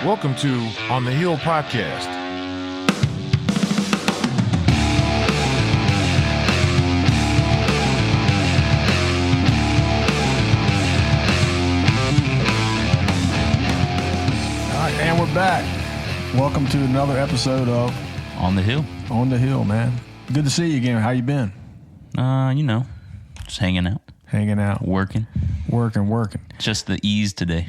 Welcome to On the Hill Podcast. All right, and we're back. Welcome to another episode of On the Hill. On the Hill, man. Good to see you again. How you been? Just hanging out. Hanging out. Working. Working. Just the E's today.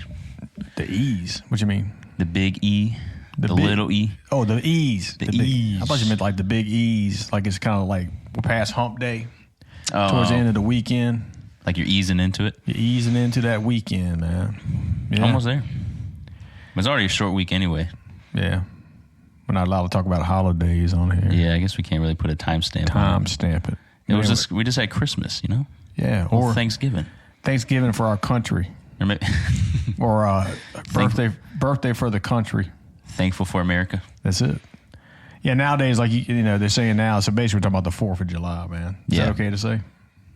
The E's? What you mean? The big E, the little E. Oh, the E's. The E's. I thought you meant like the big E's. Like it's kind of like we're past hump day. Oh, towards the end of the weekend. like you're easing into it? You're easing into that weekend, man. Yeah. Almost there. It's already a short week anyway. Yeah. We're not allowed to talk about holidays on here. Yeah, I guess we can't really put a timestamp on it. Timestamp it. We just had Christmas, you know? Yeah. Or Thanksgiving. Thanksgiving for our country. Or maybe Or birthday for the country. Thankful for America. That's it. Yeah, nowadays, like, you know, they're saying now, so basically we're talking about the 4th of July, man. Is that okay to say?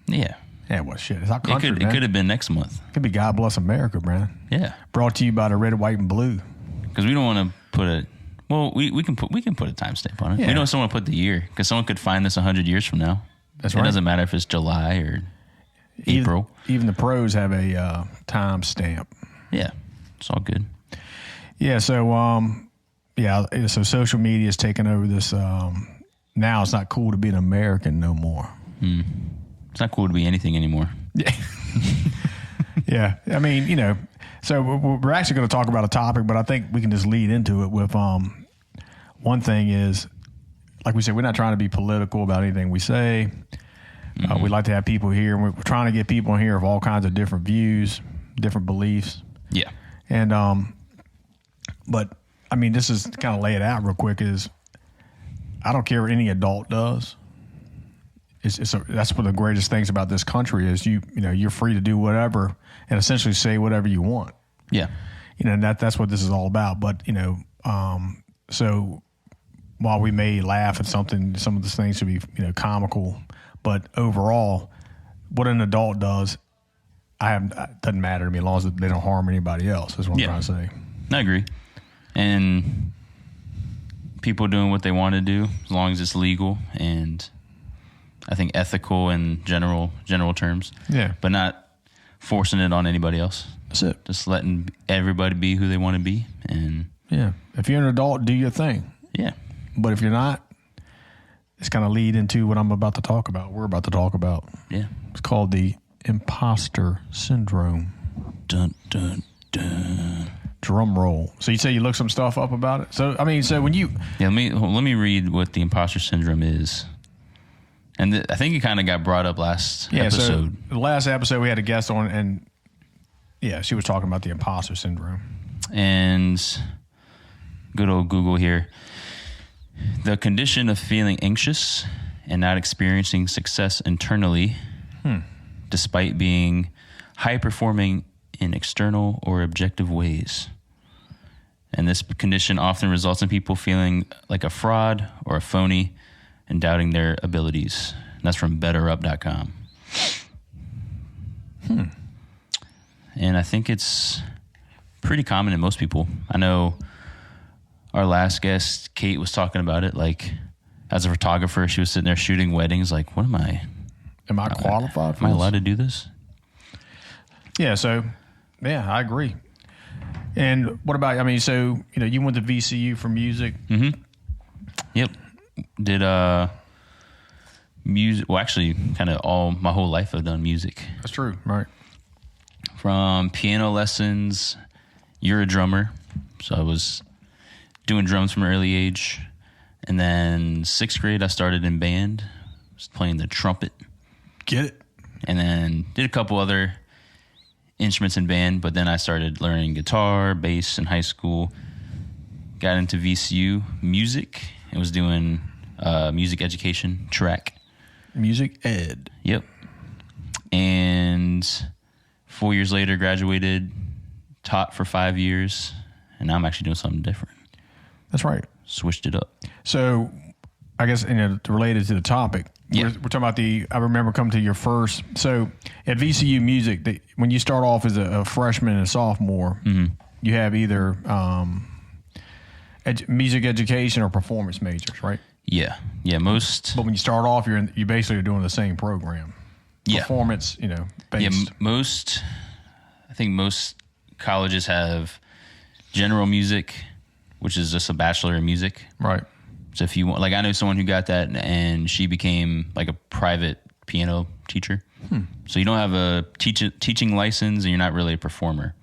Yeah. Yeah, well, shit. It's our country, man. It could have been next month. It could be God Bless America, man. Yeah. Brought to you by the red, white, and blue. Because we don't want to put a... Well, we can put a timestamp on it. Yeah. We don't want someone to put the year, because someone could find this 100 years from now. That's right. It doesn't matter if it's July or April. Even the pros have a timestamp. Yeah, it's all good. Yeah, so so social media is taking over this. Now it's not cool to be an American no more. It's not cool to be anything anymore. Yeah, yeah. I mean, you know, so we're actually going to talk about a topic, but I think we can just lead into it with one thing is, like we said, we're not trying to be political about anything we say. We like to have people here, and we're trying to get people in here of all kinds of different views, different beliefs. Yeah. And, but I mean, this is kind of lay it out real quick is I don't care what any adult does. That's one of the greatest things about this country is you're free to do whatever and essentially say whatever you want. Yeah. You know, and that's what this is all about. But, you know, so while we may laugh at some of these things should be, you know, comical, but overall, what an adult does, doesn't matter to me as long as they don't harm anybody else. Is what I'm trying to say. I agree. And people doing what they want to do, as long as it's legal and I think ethical in general terms. Yeah. But not forcing it on anybody else. That's it. Just letting everybody be who they want to be. And yeah. If you're an adult, do your thing. Yeah. But if you're not, it's kind of lead into what I'm about to talk about. We're about to talk about. Yeah. It's called the Imposter Syndrome. Dun, dun, dun. Drum roll. So you say you looked some stuff up about it? So, I mean, when you... Yeah, let me read what the imposter syndrome is. And I think it kind of got brought up last episode. So the last episode we had a guest on, and yeah, she was talking about the imposter syndrome. And good old Google here. The condition of feeling anxious and not experiencing success internally, despite being high-performing in external or objective ways. And this condition often results in people feeling like a fraud or a phony and doubting their abilities. And that's from betterup.com. And I think it's pretty common in most people. I know our last guest, Kate, was talking about it. Like, as a photographer, she was sitting there shooting weddings. Like, what am I? Am I qualified for Am I this? allowed to do this? Yeah, so, yeah, I agree. And what about, I mean, so, you know, you went to VCU for music. Mm-hmm. Yep. Did music, well, actually, kind of my whole life I've done music. That's true, right. From piano lessons, you're a drummer. So I was doing drums from an early age. And then 6th grade, I started in band. I was playing the trumpet. Get it. And then did a couple other instruments in band, but then I started learning guitar, bass in high school. Got into VCU music and was doing music education track. Music ed. Yep. And 4 years later, graduated, taught for 5 years, and now I'm actually doing something different. That's right. Switched it up. So I guess, you know, related to the topic, we're talking about I remember coming to your first, so at VCU Music, when you start off as a freshman and a sophomore, you have either music education or performance majors, right? Yeah. Most. But when you start off, you basically are doing the same program. Yeah. Performance, based. I think most colleges have general music, which is just a bachelor in music. Right. So if you want, like, I know someone who got that and she became like a private piano teacher. So you don't have a teaching license and you're not really a performer.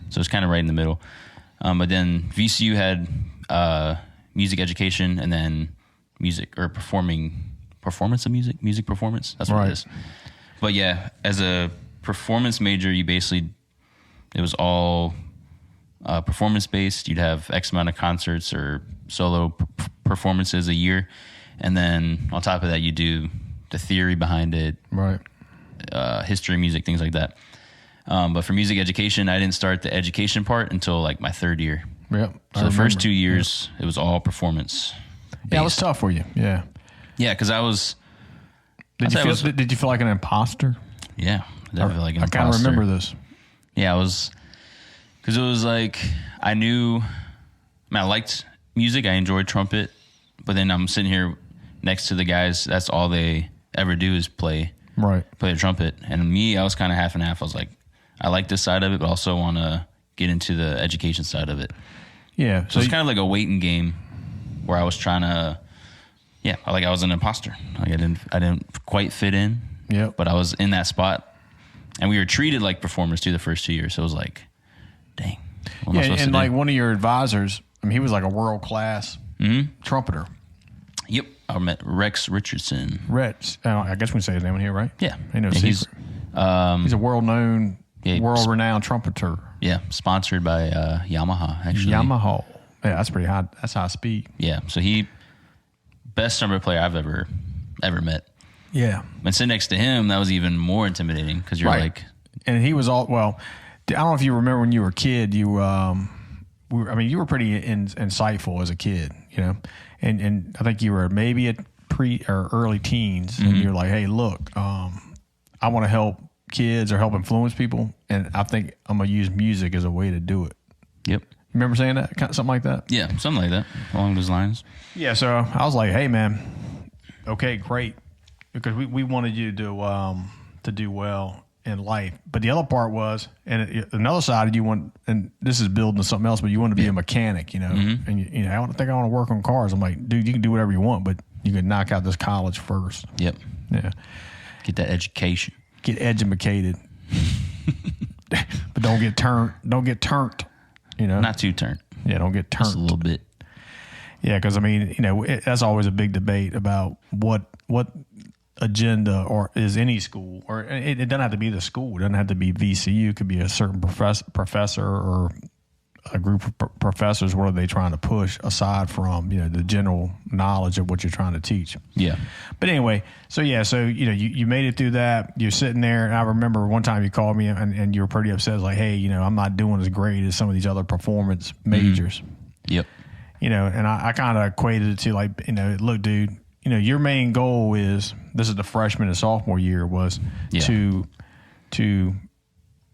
So it's kind of right in the middle. But then VCU had music education and then music or performance of music performance. That's what it is. But yeah, as a performance major, you basically, it was all performance based. You'd have X amount of concerts or solo performances a year. And then on top of that, you do the theory behind it. Right. History, music, things like that. But for music education, I didn't start the education part until like my third year. Yep. So the first 2 years, it was all performance based. Yeah, it was tough for you. Yeah. Yeah, because I was. Did you feel like an imposter? Yeah, I definitely feel like an imposter. I kind of remember this. Yeah, I was, because it was like I liked music. I enjoyed trumpet, but then I'm sitting here next to the guys. That's all they ever do is play the trumpet. And me, I was kind of half and half. I was like, I like this side of it, but also want to get into the education side of it. Yeah. So it's kind of like a waiting game where I was trying to, I was an imposter. Like I didn't quite fit in. Yeah. But I was in that spot. And we were treated like performers too the first 2 years. So it was like, dang. What am I supposed to do? Like one of your advisors, he was like a world-class trumpeter. Yep. I met Rex Richardson. Rex. I guess we can say his name in here, right? Yeah. Ain't no secret. He's a world-known, world-renowned trumpeter. Yeah. Sponsored by Yamaha, actually. Yamaha. Yeah, that's pretty high. That's high speed. Yeah. So best trumpet player I've ever met. Yeah. And sitting next to him, that was even more intimidating because you're like. And he was I don't know if you remember when you were a kid, you were pretty insightful as a kid, and I think you were maybe at or early teens, and you're like, hey, look, I want to help kids or help influence people, and I think I'm going to use music as a way to do it. Yep. Remember saying that? Something like that? Yeah, something like that, along those lines. Yeah, so I was like, hey, man, okay, great. Because we wanted you to do well in life. But the other part was, and another side of you want, and this is building to something else, but you want to be a mechanic, and I want to work on cars. I'm like, dude, you can do whatever you want, but you can knock out this college first. Yep. Yeah. Get that education. Get educated. But don't get turned. Not too turned. Yeah, don't get turned. Just a little bit. Yeah, because that's always a big debate about what agenda or is any school, or it doesn't have to be the school. It doesn't have to be VCU. It could be a certain professor or a group of professors. What are they trying to push aside from the general knowledge of what you're trying to teach? Yeah. But anyway, so you made it through that. You're sitting there, and I remember one time you called me and you were pretty upset. Like, hey, I'm not doing as great as some of these other performance majors. Yep. And I kind of equated it to like, look, dude, your main goal is, this is the freshman and sophomore year, was to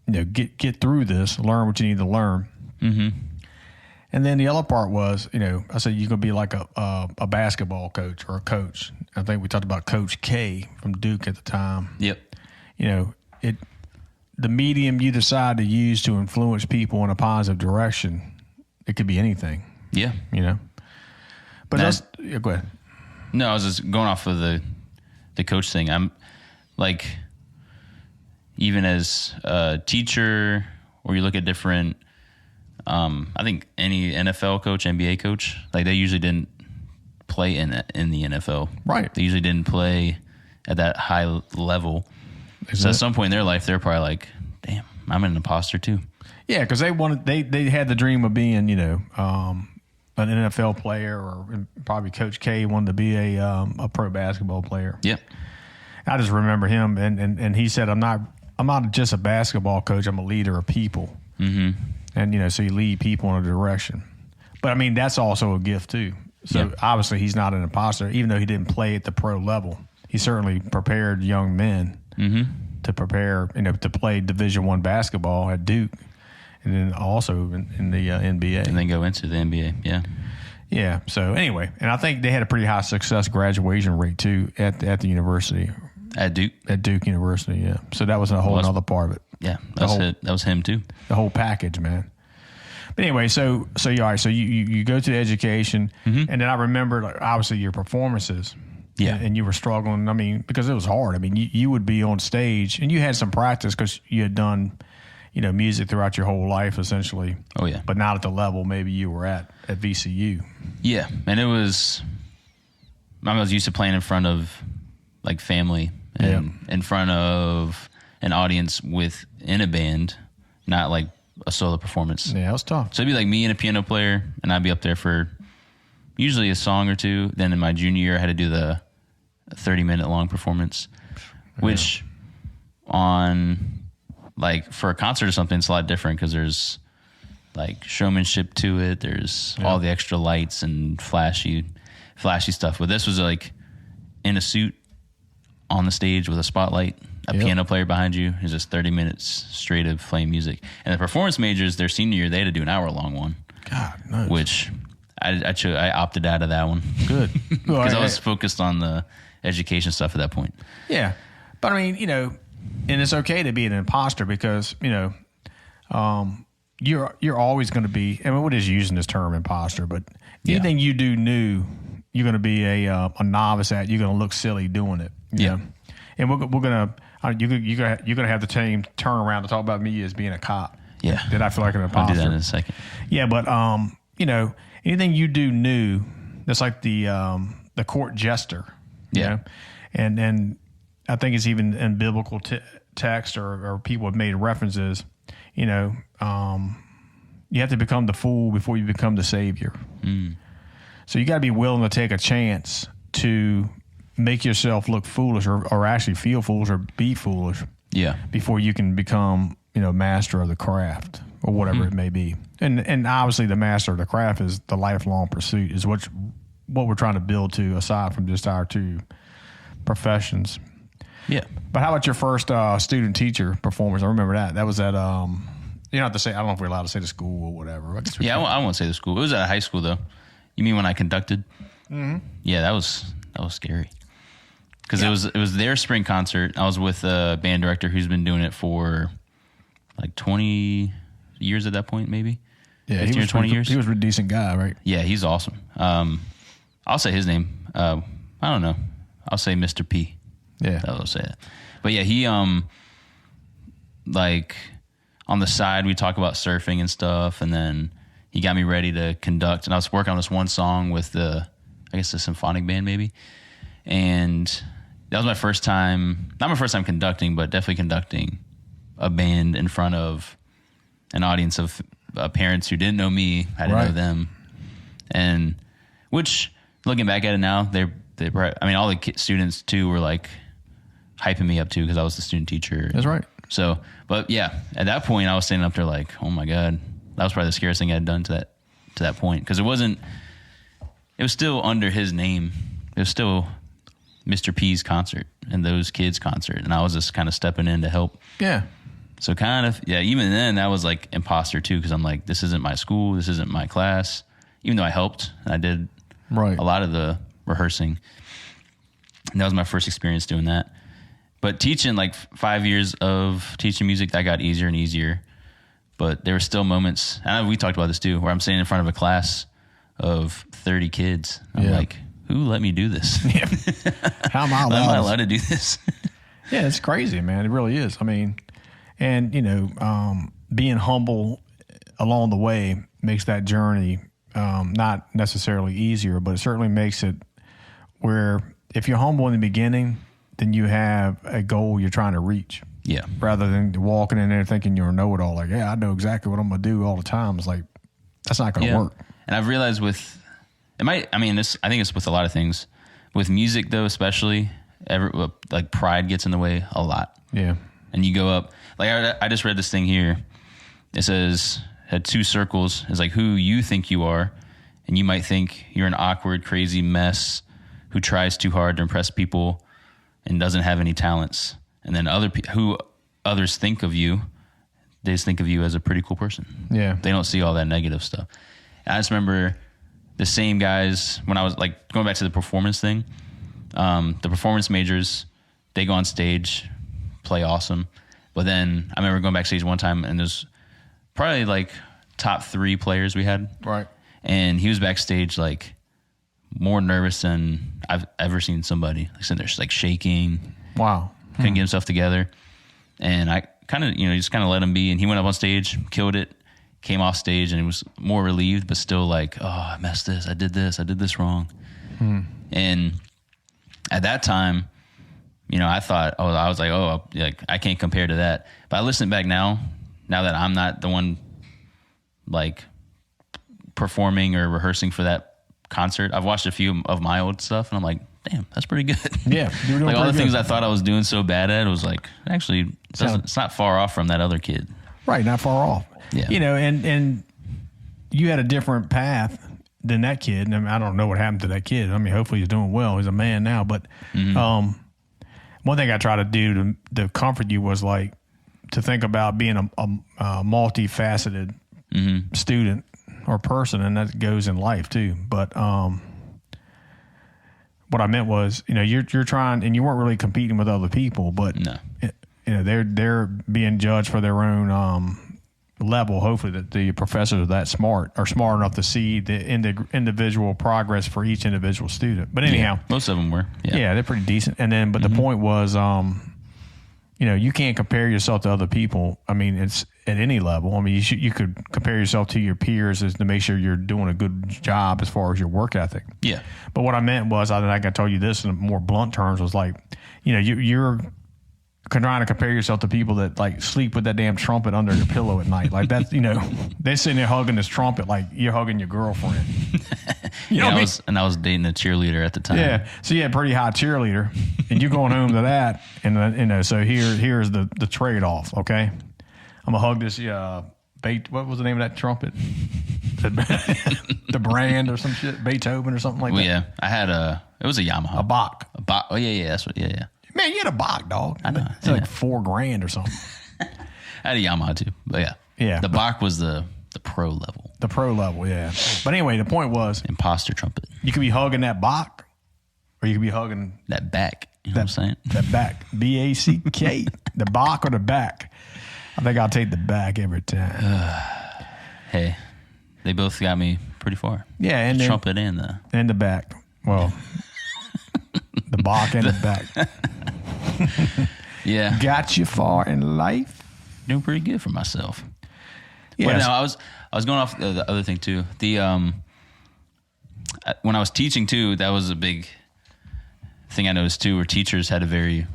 get through this, learn what you need to learn. Mm-hmm. And then the other part was, I said, you could be like a basketball coach or a coach. I think we talked about Coach K from Duke at the time. Yep. The medium you decide to use to influence people in a positive direction, it could be anything. Yeah. But go ahead. No, I was just going off of the coach thing. I'm like, even as a teacher, or you look at different, I think any NFL coach, NBA coach, like they usually didn't play in the NFL. Right. They usually didn't play at that high level. So at some point in their life, they're probably like, damn, I'm an imposter too. Yeah, because they had the dream of being, an NFL player, or probably Coach K wanted to be a pro basketball player. Yep. I just remember him, and he said, I'm not just a basketball coach, I'm a leader of people. Mm-hmm. And, so you lead people in a direction. But, that's also a gift, too. So, obviously, he's not an imposter. Even though he didn't play at the pro level, he certainly prepared young men to prepare, to play Division I basketball at Duke, and then also in the NBA. And then go into the NBA, yeah. Yeah. So anyway, and I think they had a pretty high success graduation rate too at the university. At Duke? At Duke University, yeah. So that was a whole other part of it. Yeah, that was him too. The whole package, man. But anyway, so you all right, so you go to the education, and then I remember, like, obviously your performances. Yeah. And you were struggling, I mean, because it was hard. I mean, you would be on stage, and you had some practice because you had done, music throughout your whole life, essentially. Oh, yeah. But not at the level maybe you were at VCU. Yeah, and I was used to playing in front of, like, family and in front of an audience within a band, not like a solo performance. Yeah, it was tough. So it'd be like me and a piano player, and I'd be up there for usually a song or two. Then in my junior year, I had to do the 30-minute long performance, which on, like, for a concert or something, it's a lot different because there's, like, showmanship to it. There's all the extra lights and flashy stuff. But this was, like, in a suit on the stage with a spotlight, a piano player behind you. It's just 30 minutes straight of playing music. And the performance majors, their senior year, they had to do an hour-long one. God, nice. Which I opted out of that one. Good. Because I was focused on the education stuff at that point. Yeah. But, I mean, and it's okay to be an imposter because, you're always going to be, I mean, we're just using this term imposter, but anything you do new, you're going to be a novice at. You're going to look silly doing it. You know? And we're going to, you're going to have the team turn around to talk about me as being a cop. Yeah. Did I feel like an imposter? I'll do that in a second. Yeah, but, anything you do new, that's like the court jester. Yeah. And I think it's even in biblical text or people have made references, you have to become the fool before you become the savior. So you got to be willing to take a chance to make yourself look foolish or actually feel foolish or be foolish before you can become, master of the craft or whatever it may be. And obviously the master of the craft is the lifelong pursuit is what we're trying to build to aside from just our two professions. Yeah. But how about your first student teacher performance? I remember that. That was at, you don't have to say, I don't know if we're allowed to say the school or whatever. I won't say the school. It was at high school though. You mean when I conducted? Mm-hmm. Yeah, that was scary. Because it was their spring concert. I was with a band director who's been doing it for like 20 years at that point, maybe. Yeah, 15 or 20 years. He was a decent guy, right? Yeah, he's awesome. I'll say his name. I don't know. I'll say Mr. P. Yeah. I'll say that. But yeah, he like on the side we talk about surfing and stuff, and then he got me ready to conduct, and I was working on this one song with the symphonic band maybe, and that was my first time, not my first time conducting, but definitely conducting a band in front of an audience of parents who didn't know me, I didn't know them, and which looking back at it now, they I mean all the students too were like hyping me up too because I was the student teacher. That's right. So, but yeah, at that point I was standing up there like, oh my God, that was probably the scariest thing I had done to that point because it was still under his name. It was still Mr. P's concert and those kids' concert, and I was just kind of stepping in to help. Yeah. So kind of, even then that was like imposter too because I'm like, this isn't my school, this isn't my class, even though I helped and I did a lot of the rehearsing. And that was my first experience doing that. But teaching, like 5 years of teaching music, that got easier and easier. But there were still moments, and we talked about this too, where I'm standing in front of a class of 30 kids. I'm like, who let me do this? Yeah. How am I allowed to do this? Yeah, it's crazy, man. It really is. I mean, and, being humble along the way makes that journey not necessarily easier, but it certainly makes it where if you're humble in the beginning, then you have a goal you're trying to reach. Yeah. Rather than walking in there thinking you're a know-it-all, like, I know exactly what I'm going to do all the time. It's like, that's not going to work. And I've realized I think it's with a lot of things. With music, though, especially, like pride gets in the way a lot. Yeah. And you go up, like I just read this thing here. It says, had 2 circles. It's like who you think you are. And you might think you're an awkward, crazy mess who tries too hard to impress people and doesn't have any talents. And then who others think of you, they just think of you as a pretty cool person. Yeah. They don't see all that negative stuff. And I just remember the same guys when I was like going back to the performance thing. The performance majors, they go on stage, play awesome. But then I remember going backstage one time and there's probably like top 3 players we had. Right. And he was backstage like more nervous than I've ever seen somebody. Like sitting there like shaking. Wow. Couldn't get himself together. And I kind of, just kind of let him be. And he went up on stage, killed it, came off stage, and he was more relieved, but still like, oh, I messed this. I did this wrong. And at that time, I thought, I was like, like I can't compare to that. But I listen back now that I'm not the one like performing or rehearsing for that concert, I've watched a few of my old stuff and I'm like, damn, that's pretty good. Yeah. You were doing like all the pretty things good. I thought I was doing so bad at, it was like, actually, it's not far off from that other kid. Right. Not far off. Yeah. And you had a different path than that kid. And I mean, I don't know what happened to that kid. I mean, hopefully he's doing well. He's a man now. But one thing I try to do to comfort you was like to think about being a multifaceted student or person, and that goes in life too. But what I meant was, you're trying, and you weren't really competing with other people, but No. they're being judged for their own level. Hopefully that the professors are that smart or smart enough to see the individual progress for each individual student. But anyhow, most of them were. Yeah, they're pretty decent. And then, but the point was, you can't compare yourself to other people. I mean, it's at any level. I mean, you could compare yourself to your peers as to make sure you're doing a good job as far as your work ethic. Yeah. But what I meant was, I think I told you this in more blunt terms, was like, you're trying to compare yourself to people that like sleep with that damn trumpet under their pillow at night. Like that's, they're sitting there hugging this trumpet like you're hugging your girlfriend. I was dating a cheerleader at the time. Yeah. So you had a pretty high cheerleader and you're going home to that. And, so here's the trade off. Okay. I'm gonna hug this, what was the name of that trumpet? The brand or some shit, Beethoven or something like that. Yeah. I had it was a Yamaha. A Bach. A Bach. Oh yeah. That's what, yeah. Man, you had a Bach, dog. I know. It's like $4,000 or something. I had a Yamaha too, but yeah. Yeah. The Bach was the pro level. The pro level, yeah. But anyway, the point was, Imposter trumpet. you could be hugging that Bach, or you could be hugging That back. You know what I'm saying? that back. B-A-C-K. The Bach or the back. I think I'll take the back every time. Hey, they both got me pretty far. Yeah, and The then, trumpet and the and the back. Well, the Bach and the back. yeah. Got you far in life. Doing pretty good for myself. Yes. But no, I was going off the other thing too. The when I was teaching too, that was a big thing I noticed too, where teachers had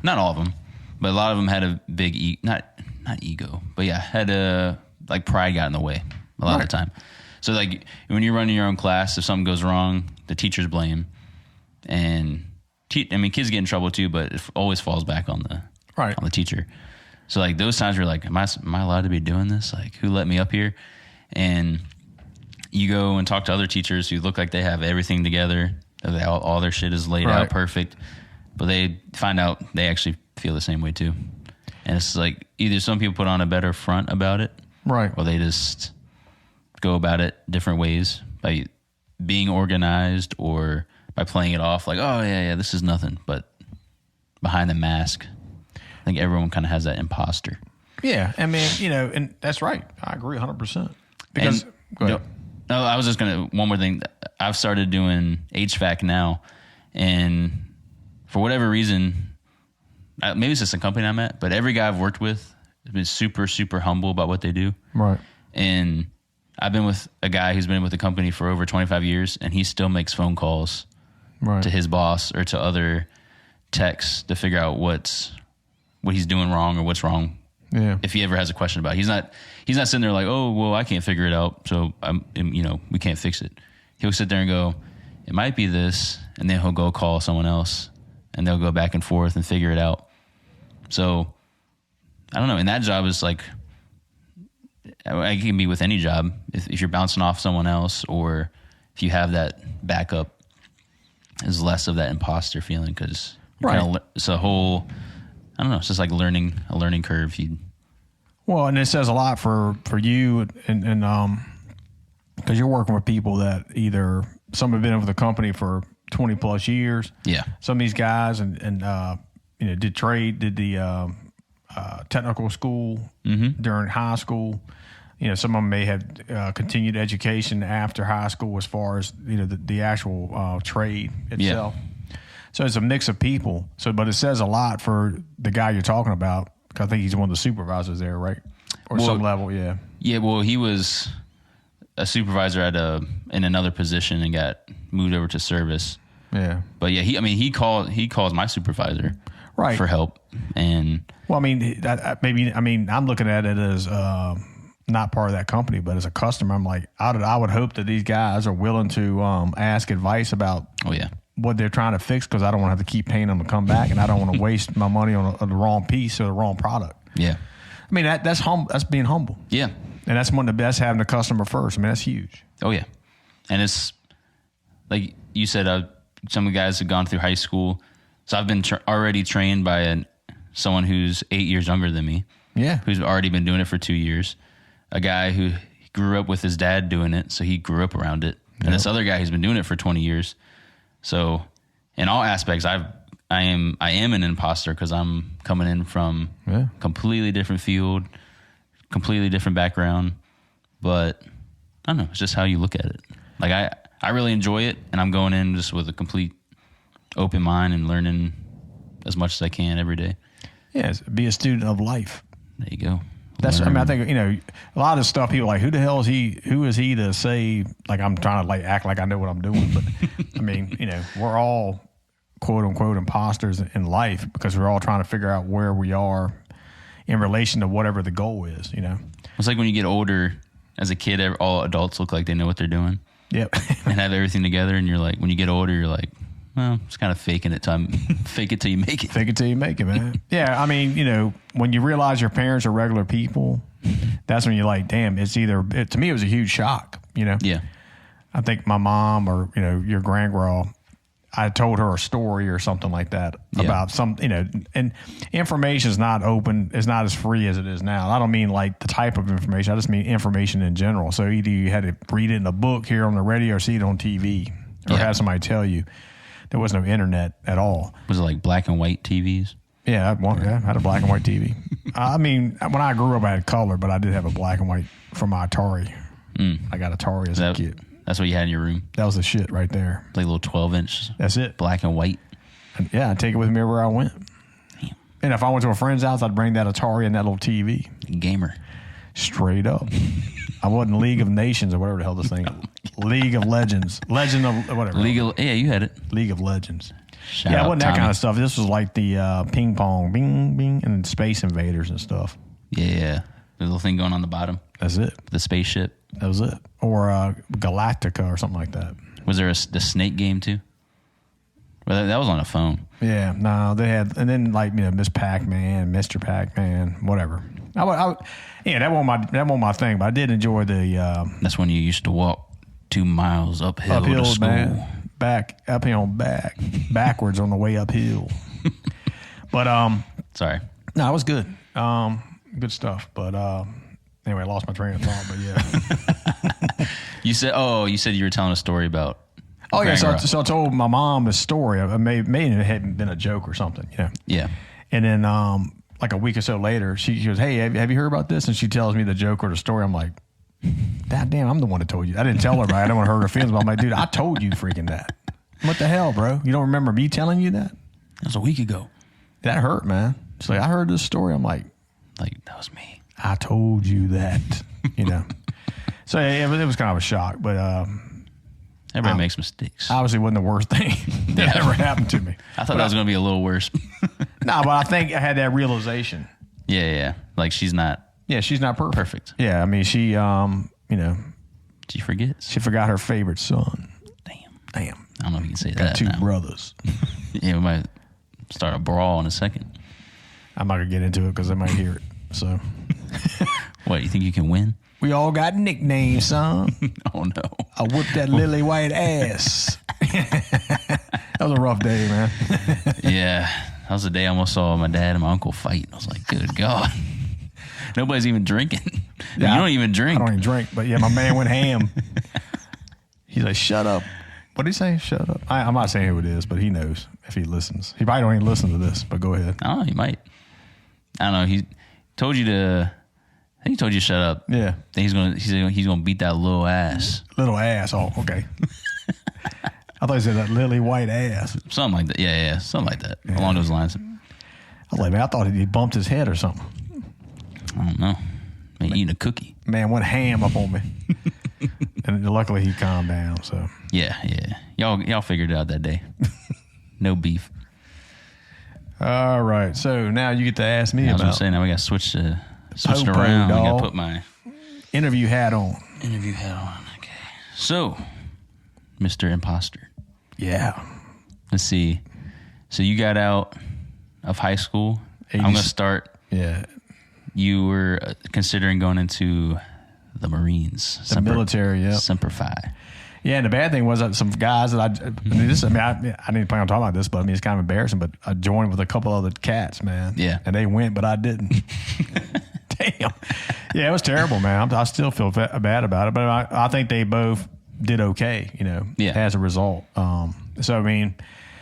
not all of them, but a lot of them had a big not ego, but yeah, had a like pride got in the way a lot of the time. So like when you're running your own class, if something goes wrong, the teachers blame, and kids get in trouble too, but it always falls back on the teacher. So like those times you're like, am I allowed to be doing this? Like, who let me up here? And you go and talk to other teachers who look like they have everything together. All their shit is laid out perfect, but they find out they actually feel the same way too. And it's like either some people put on a better front about it, Right. or they just go about it different ways by being organized or by playing it off like, oh yeah, this is nothing. But behind the mask, I think everyone kind of has that imposter. Yeah. I mean, and that's right. I agree 100%. Because, go ahead. No, I was just going to, one more thing. I've started doing HVAC now, and for whatever reason, maybe it's just a company I'm at, but every guy I've worked with has been super, super humble about what they do. Right. And I've been with a guy who's been with the company for over 25 years, and he still makes phone calls to his boss or to other techs to figure out what he's doing wrong or what's wrong. Yeah. If he ever has a question about it. He's not sitting there like, oh, well, I can't figure it out, so we can't fix it. He'll sit there and go, it might be this, and then he'll go call someone else, and they'll go back and forth and figure it out. So I don't know. And that job is like, it can be with any job. If you're bouncing off someone else, or if you have that backup, is less of that imposter feeling, because it's a whole, I don't know, it's just like a learning curve. Well, and it says a lot for you, and because you're working with people that either some have been with the company for 20 plus years. Yeah. Some of these guys and did the technical school during high school. Some of them may have continued education after high school as far as, the actual trade itself. Yeah. So it's a mix of people. But it says a lot for the guy you're talking about. 'Cause I think he's one of the supervisors there, right? Or some level, yeah. Yeah, well, he was a supervisor in another position and got moved over to service. Yeah. But yeah, he calls my supervisor right for help. And well, I'm looking at it as not part of that company, but as a customer, I'm like, I would hope that these guys are willing to ask advice about what they're trying to fix, because I don't want to have to keep paying them to come back, and I don't want to waste my money on the wrong piece or the wrong product. Yeah. I mean, that's being humble. Yeah. And that's one of the best, having the customer first. I mean, that's huge. Oh, yeah. And it's like you said, some of the guys have gone through high school. So I've been already trained by someone who's 8 years younger than me. Yeah. Who's already been doing it for 2 years. A guy who grew up with his dad doing it, so he grew up around it. And this other guy who's been doing it for 20 years. So in all aspects, I am an imposter, because I'm coming in from completely different field, completely different background. But I don't know, it's just how you look at it. Like I really enjoy it, and I'm going in just with a complete open mind and learning as much as I can every day. Yes, be a student of life. There you go. I think, a lot of stuff people are like, who the hell is he? Who is he to say, like, I'm trying to act like I know what I'm doing? But I mean, we're all quote unquote imposters in life, because we're all trying to figure out where we are in relation to whatever the goal is. It's like when you get older, as a kid, all adults look like they know what they're doing. Yep. And have everything together. And you're like, when you get older, you're like, well, it's kind of faking it. Fake it till you make it. Fake it till you make it, man. Yeah, I mean, when you realize your parents are regular people, that's when you're like, damn, to me, it was a huge shock, Yeah. I think my mom or, your grandma, I told her a story or something like that about some, and information is not open, it's not as free as it is now. I don't mean like the type of information, I just mean information in general. So either you had to read it in a book, hear it on the radio, or see it on TV, or have somebody tell you. There was no internet at all. Was it like black and white TVs? Yeah, I had a black and white TV. I mean, when I grew up, I had color, but I did have a black and white from my Atari. I got Atari as a kid. That's what you had in your room? That was the shit right there. Like a little 12-inch. That's it. Black and white. Yeah, I'd take it with me everywhere I went. Damn. And if I went to a friend's house, I'd bring that Atari and that little TV. Gamer. Straight up. I wasn't League of Nations or whatever the hell this thing is. League of Legends. Legend of whatever. Yeah, you had it. League of Legends. Shout it out wasn't Tommy. that kind of stuff. This was like the ping pong, bing, bing, and Space Invaders and stuff. Yeah. The little thing going on the bottom. That's it. The spaceship. That was it. Or Galactica or something like that. Was there the snake game too? Well, that was on a phone. Yeah, no, they had, and then like Miss Pac-Man, Mr. Pac-Man, whatever. That wasn't my thing, but I did enjoy the. That's when you used to walk 2 miles uphill to school. Man, backwards on the way uphill. But sorry. No, it was good. Good stuff. But anyway, I lost my train of thought. But yeah. You said you were telling a story about. Oh yeah, so I told my mom a story. It may have had been a joke or something, Yeah. And then like a week or so later, she goes, "Hey, have you heard about this?" And she tells me the joke or the story. I'm like, "God damn, I'm the one that told you." I didn't tell her, but I don't want to hurt her feelings. But I'm like, "Dude, I told you freaking that. What the hell, bro? You don't remember me telling you that? That was a week ago. That hurt, man." She's like, "I heard this story." I'm like, that was me. I told you that, So it was kind of a shock, but everybody makes mistakes. Obviously, wasn't the worst thing that ever happened to me. I thought that was going to be a little worse. No, but I think I had that realization. Yeah. Like she's not. Yeah, she's not perfect. Yeah, I mean, she, She forgets. She forgot her favorite son. Damn. I don't know if you can say got that. Two now. brothers. Yeah, we might start a brawl in a second. I'm not gonna get into it because they might hear it. So. What, you think you can win? We all got nicknames, son. Oh, no. I whipped that lily white ass. That was a rough day, man. Yeah. That was the day I almost saw my dad and my uncle fight. I was like, good God. Nobody's even drinking. Yeah, you don't even drink. I don't even drink, but yeah, my man went ham. He's like, shut up. What did he say? Shut up. I'm not saying who it is, but he knows if he listens. He probably don't even listen to this, but go ahead. Oh, he might. I don't know. He told you to. I think he told you to shut up. Yeah. Then he's gonna beat that little ass. Little ass. Oh, okay. I thought he said that lily white ass. Something like that. Yeah. Something like that. Yeah. Along those lines. I was like, man, I thought he bumped his head or something. I don't know. Man, eating a cookie. Man went ham up on me. And luckily he calmed down. So yeah. Y'all figured it out that day. No beef. All right. So now you get to ask me about. I was saying, now we got to switch around. Dog. I got to put my interview hat on. Okay. So, Mr. Imposter. Yeah. Let's see. So you got out of high school. 80s. I'm going to start. Yeah. You were considering going into the Marines. The military, yeah. Semper Fi. Yeah, and the bad thing was that some guys that I didn't plan on talking about this, but I mean, it's kind of embarrassing, but I joined with a couple other cats, man. Yeah. And they went, but I didn't. Damn. Yeah, it was terrible, man. I still feel bad about it, but I think they both did okay, as a result. So, I mean.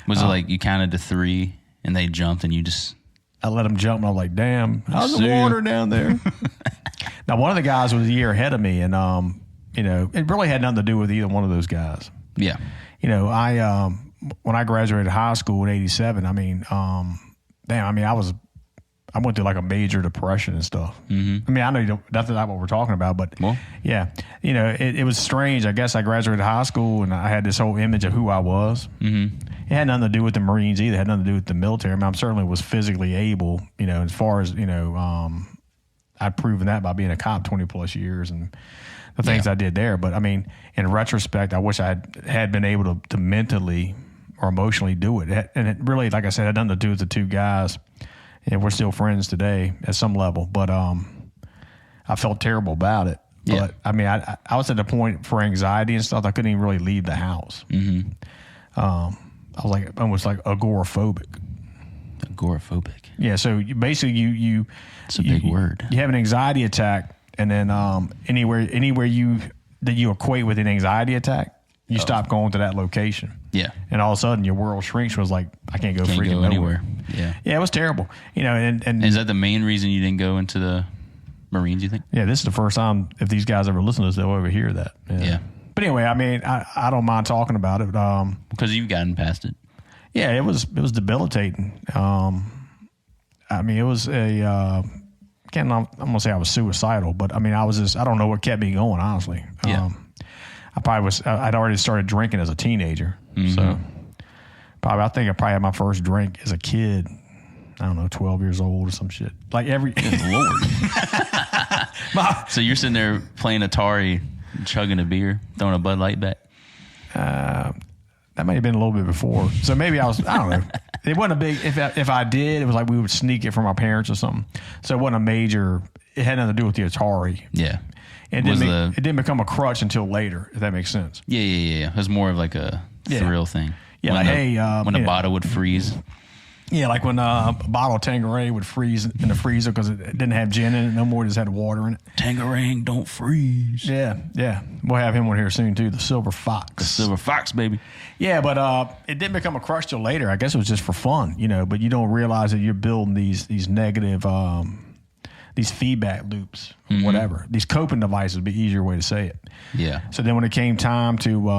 Was it like you counted to 3 and they jumped and you just. I let them jump and I was like, damn, how's the water down there? Now, one of the guys was a year ahead of me and, it really had nothing to do with either one of those guys. Yeah. When I graduated high school in '87, I went through like a major depression and stuff. Mm-hmm. I mean, I know that's not what we're talking about, but yeah, it was strange. I guess I graduated high school and I had this whole image of who I was. Mm-hmm. It had nothing to do with the Marines either. It had nothing to do with the military. I mean, I certainly was physically able, as far as, I'd proven that by being a cop 20 plus years and the things I did there. But I mean, in retrospect, I wish I had been able to mentally or emotionally do it. And it really, like I said, had nothing to do with the two guys. And we're still friends today at some level. But I felt terrible about it. Yeah. But I mean, I was at the point for anxiety and stuff, I couldn't even really leave the house. Mm-hmm. I was like almost like agoraphobic. Agoraphobic. Yeah. So basically, you it's a big word. You have an anxiety attack. And then anywhere that you equate with an anxiety attack, you stop going to that location. Yeah. And all of a sudden your world shrinks. Was like, I can't go freaking anywhere. Yeah. Yeah, it was terrible. And is that the main reason you didn't go into the Marines, you think? Yeah, this is the first time if these guys ever listen to this, they'll ever hear that. Yeah. But anyway, I mean, I don't mind talking about it. Because you've gotten past it. Yeah, it was debilitating. I mean, it was I'm gonna say I was suicidal, but I mean, I don't know what kept me going, honestly. Yeah. I'd already started drinking as a teenager. Mm-hmm. So I think I probably had my first drink as a kid. I don't know, 12 years old or some shit. Like every. Good Lord. So you're sitting there playing Atari, chugging a beer, throwing a Bud Light back? That may have been a little bit before. So maybe I don't know. It wasn't a big, if I did, it was like we would sneak it from our parents or something. So it wasn't a major, it had nothing to do with the Atari. Yeah. And it didn't become a crutch until later, if that makes sense. Yeah. It was more of like a thrill thing. Yeah, when a bottle would freeze. Yeah, like when a bottle of Tanqueray would freeze in the freezer because it didn't have gin in it no more, it just had water in it. Tanqueray don't freeze. Yeah. We'll have him on here soon too, the Silver Fox. The Silver Fox, baby. Yeah, but it didn't become a crush till later. I guess it was just for fun, but you don't realize that you're building these negative, these feedback loops, or whatever. These coping devices would be an easier way to say it. Yeah. So then when it came time to,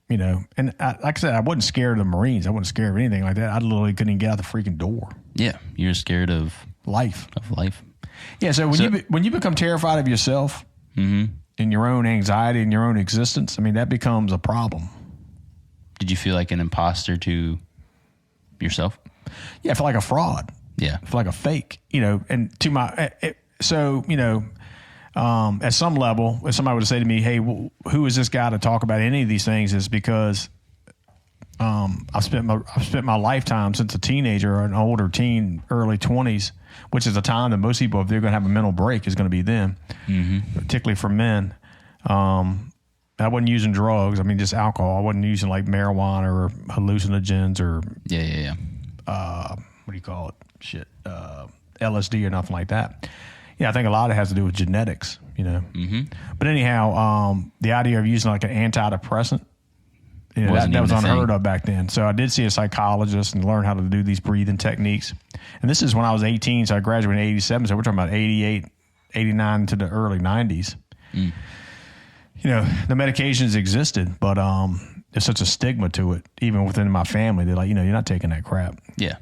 and like I said, I wasn't scared of the Marines. I wasn't scared of anything like that. I literally couldn't even get out the freaking door. Yeah, you're scared of life. Yeah. So when you become terrified of yourself and your own anxiety and your own existence, I mean, that becomes a problem. Did you feel like an imposter to yourself? Yeah, I feel like a fraud. Yeah, I feel like a fake. And to my at some level, if somebody would say to me, "Hey, who is this guy to talk about any of these things?" is because I've spent my lifetime since a teenager or an older teen, early 20s, which is a time that most people, if they're going to have a mental break, is going to be then, particularly for men. I wasn't using drugs. I mean, just alcohol. I wasn't using like marijuana or hallucinogens or what do you call it? LSD or nothing like that. Yeah, I think a lot of it has to do with genetics, But anyhow, the idea of using like an antidepressant You know, Wasn't that was even a unheard thing. of back then. So I did see a psychologist and learn how to do these breathing techniques. And this is when I was 18, so I graduated in 87. So we're talking about 88, 89 to the early 90s. You know, the medications existed, but there's such a stigma to it, even within my family. They're like, you know, you're not taking that crap. Yeah.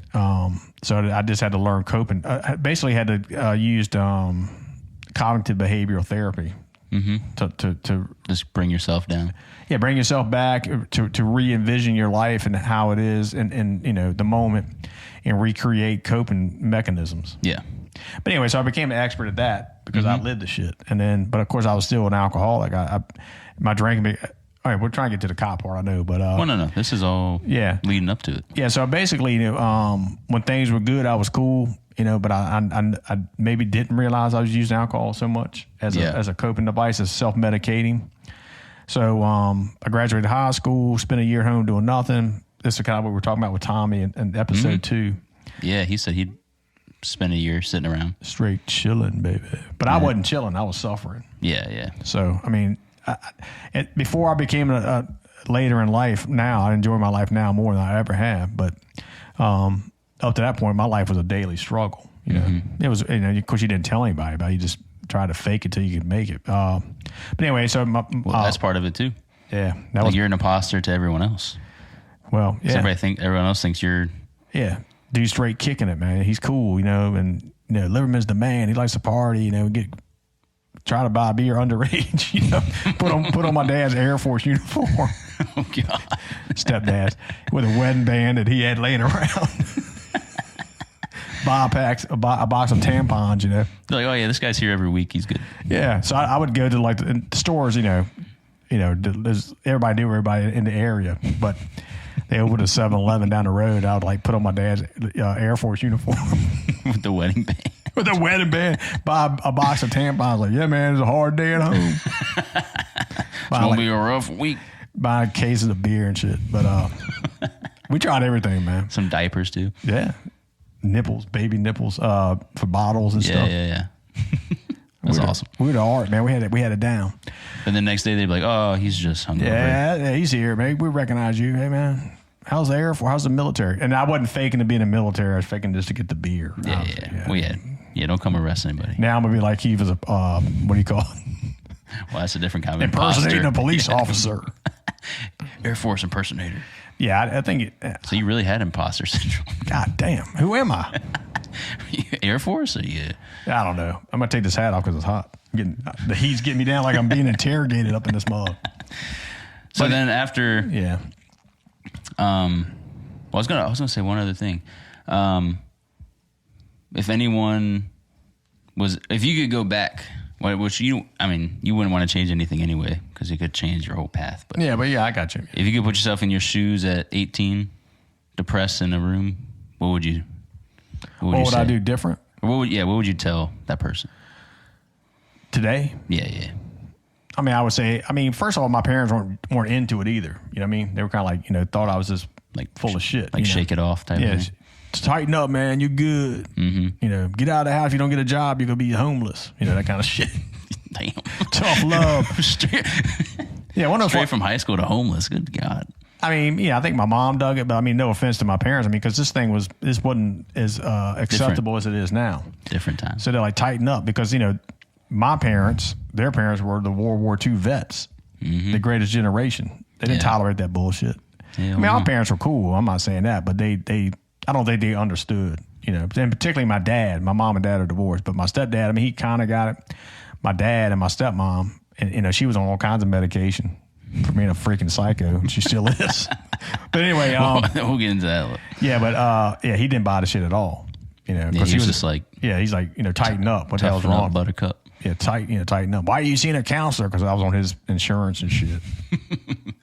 So I just had to learn coping. I basically had to use cognitive behavioral therapy to Just bring yourself down. yeah, bring yourself back to re-envision your life and how it is and you know, the moment and recreate coping mechanisms. Yeah. But anyway, so I became an expert at that because I lived the shit. And then, but of course I was still an alcoholic. My drinking, all right, we're trying to get to the cop part, I know, but Well, no. This is all leading up to it. yeah, so basically, you know, when things were good, I was cool, you know, but I maybe didn't realize I was using alcohol so much as a coping device, as self-medicating. So I graduated high school, spent a year home doing nothing. This is kind of what we were talking about with Tommy in episode 2. Yeah, he said he'd spend a year sitting around. Straight chilling, baby. But I wasn't chilling. I was suffering. Yeah. So, I mean, before I became later in life, now, I enjoy my life now more than I ever have. But up to that point, my life was a daily struggle. You know, it was, you know, of course, you didn't tell anybody about it. You just tried to fake it till you could make it. But anyway, so That's part of it too. Yeah. That Like was, you're an imposter to everyone else. well, yeah. Everyone else thinks you're. Yeah. Dude straight kicking it, man. He's cool, you know, and, you know, Liverman's the man. He likes to party, you know, try to buy beer underage, you know, put on my dad's Air Force uniform. Oh, God. Stepdad with a wedding band that he had laying around. Buy a box of tampons, you know. They're like, oh, yeah, this guy's here every week. He's good. Yeah. So I would go to like the stores, you know, everybody knew everybody in the area, but they opened a 7-Eleven down the road. I would like put on my dad's Air Force uniform. With the wedding band. With a wedding band, buy a box of tampons. Like, yeah, man, it's a hard day at home. It's going to be a rough week. Buying cases of beer and shit. But we tried everything, man. Some diapers, too. Yeah. Nipples, baby nipples for bottles and stuff. Yeah. That's awesome. We were the art, man. We had it down. And the next day, they'd be like, oh, he's just hungover. Yeah, he's here, man. We recognize you. Hey, man. How's the Air Force? How's the military? And I wasn't faking to be in the military. I was faking just to get the beer. Yeah. Well, yeah, don't come arrest anybody. Now I'm going to be like he was a, what do you call it? Well, that's a different kind of Impersonating imposter. a police officer. Air Force impersonator. Yeah, I think So you really had imposter syndrome. God damn. Who am I? Air Force or you? I don't know. I'm going to take this hat off because it's hot. The heat's getting me down like I'm being interrogated up in this mug. So then after... Yeah. I was gonna say one other thing. If you could go back, which you wouldn't want to change anything anyway, because it could change your whole path. But yeah, I got you. if you could put yourself in your shoes at 18, depressed in a room, what would you I do different What would you tell that person today? Yeah. I mean, I would say, first of all, my parents weren't into it either. You know what I mean? They were kind of like, you know, thought I was just like full of shit. Like shake it off type of thing. Tighten up, man. You're good. Mm-hmm. You know, get out of the house. If you don't get a job, you're going to be homeless. You know, that kind of shit. Damn. Tough love. Straight from high school to homeless. Good God. I mean, yeah, I think my mom dug it, but I mean, no offense to my parents. I mean, because this wasn't as acceptable as it is now. Different time. So they're like, tighten up, because, you know, my parents, their parents were the World War II vets, the greatest generation. They didn't tolerate that bullshit. Yeah, our parents were cool. I'm not saying that, but I don't think they understood, you know, and particularly my dad. My mom and dad are divorced, but my stepdad, he kind of got it. My dad and my stepmom, and, you know, she was on all kinds of medication for being a freaking psycho, and she still is. But anyway, we'll get into that. Yeah, but he didn't buy the shit at all. You know, because he was just like, he's like, you know, tighten up. What the hell's wrong, Buttercup? Yeah, tighten up. Why are you seeing a counselor? Because I was on his insurance and shit.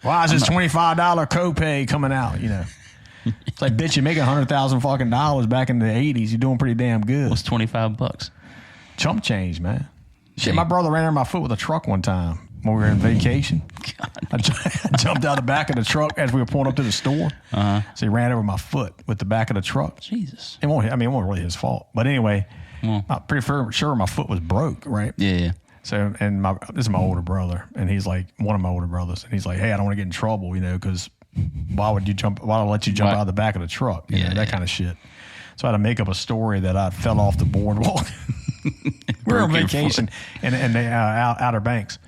Why is this $25 copay coming out? You know, it's like, bitch, you're making $100,000 fucking dollars back in the '80s. You're doing pretty damn good. What's $25? Chump change, man. Shit, my brother ran over my foot with a truck one time when we were on vacation. I jumped out the back of the truck as we were pulling up to the store. So he ran over my foot with the back of the truck. Jesus. It wasn't really his fault. But anyway, I'm pretty sure my foot was broke, right? Yeah. So, and this is my older brother, and he's like one of my older brothers, and he's like, hey, I don't want to get in trouble, you know, because why would I let you jump out of the back of the truck? You know, that kind of shit. So I had to make up a story that I fell off the boardwalk. We were on vacation in the Outer Banks.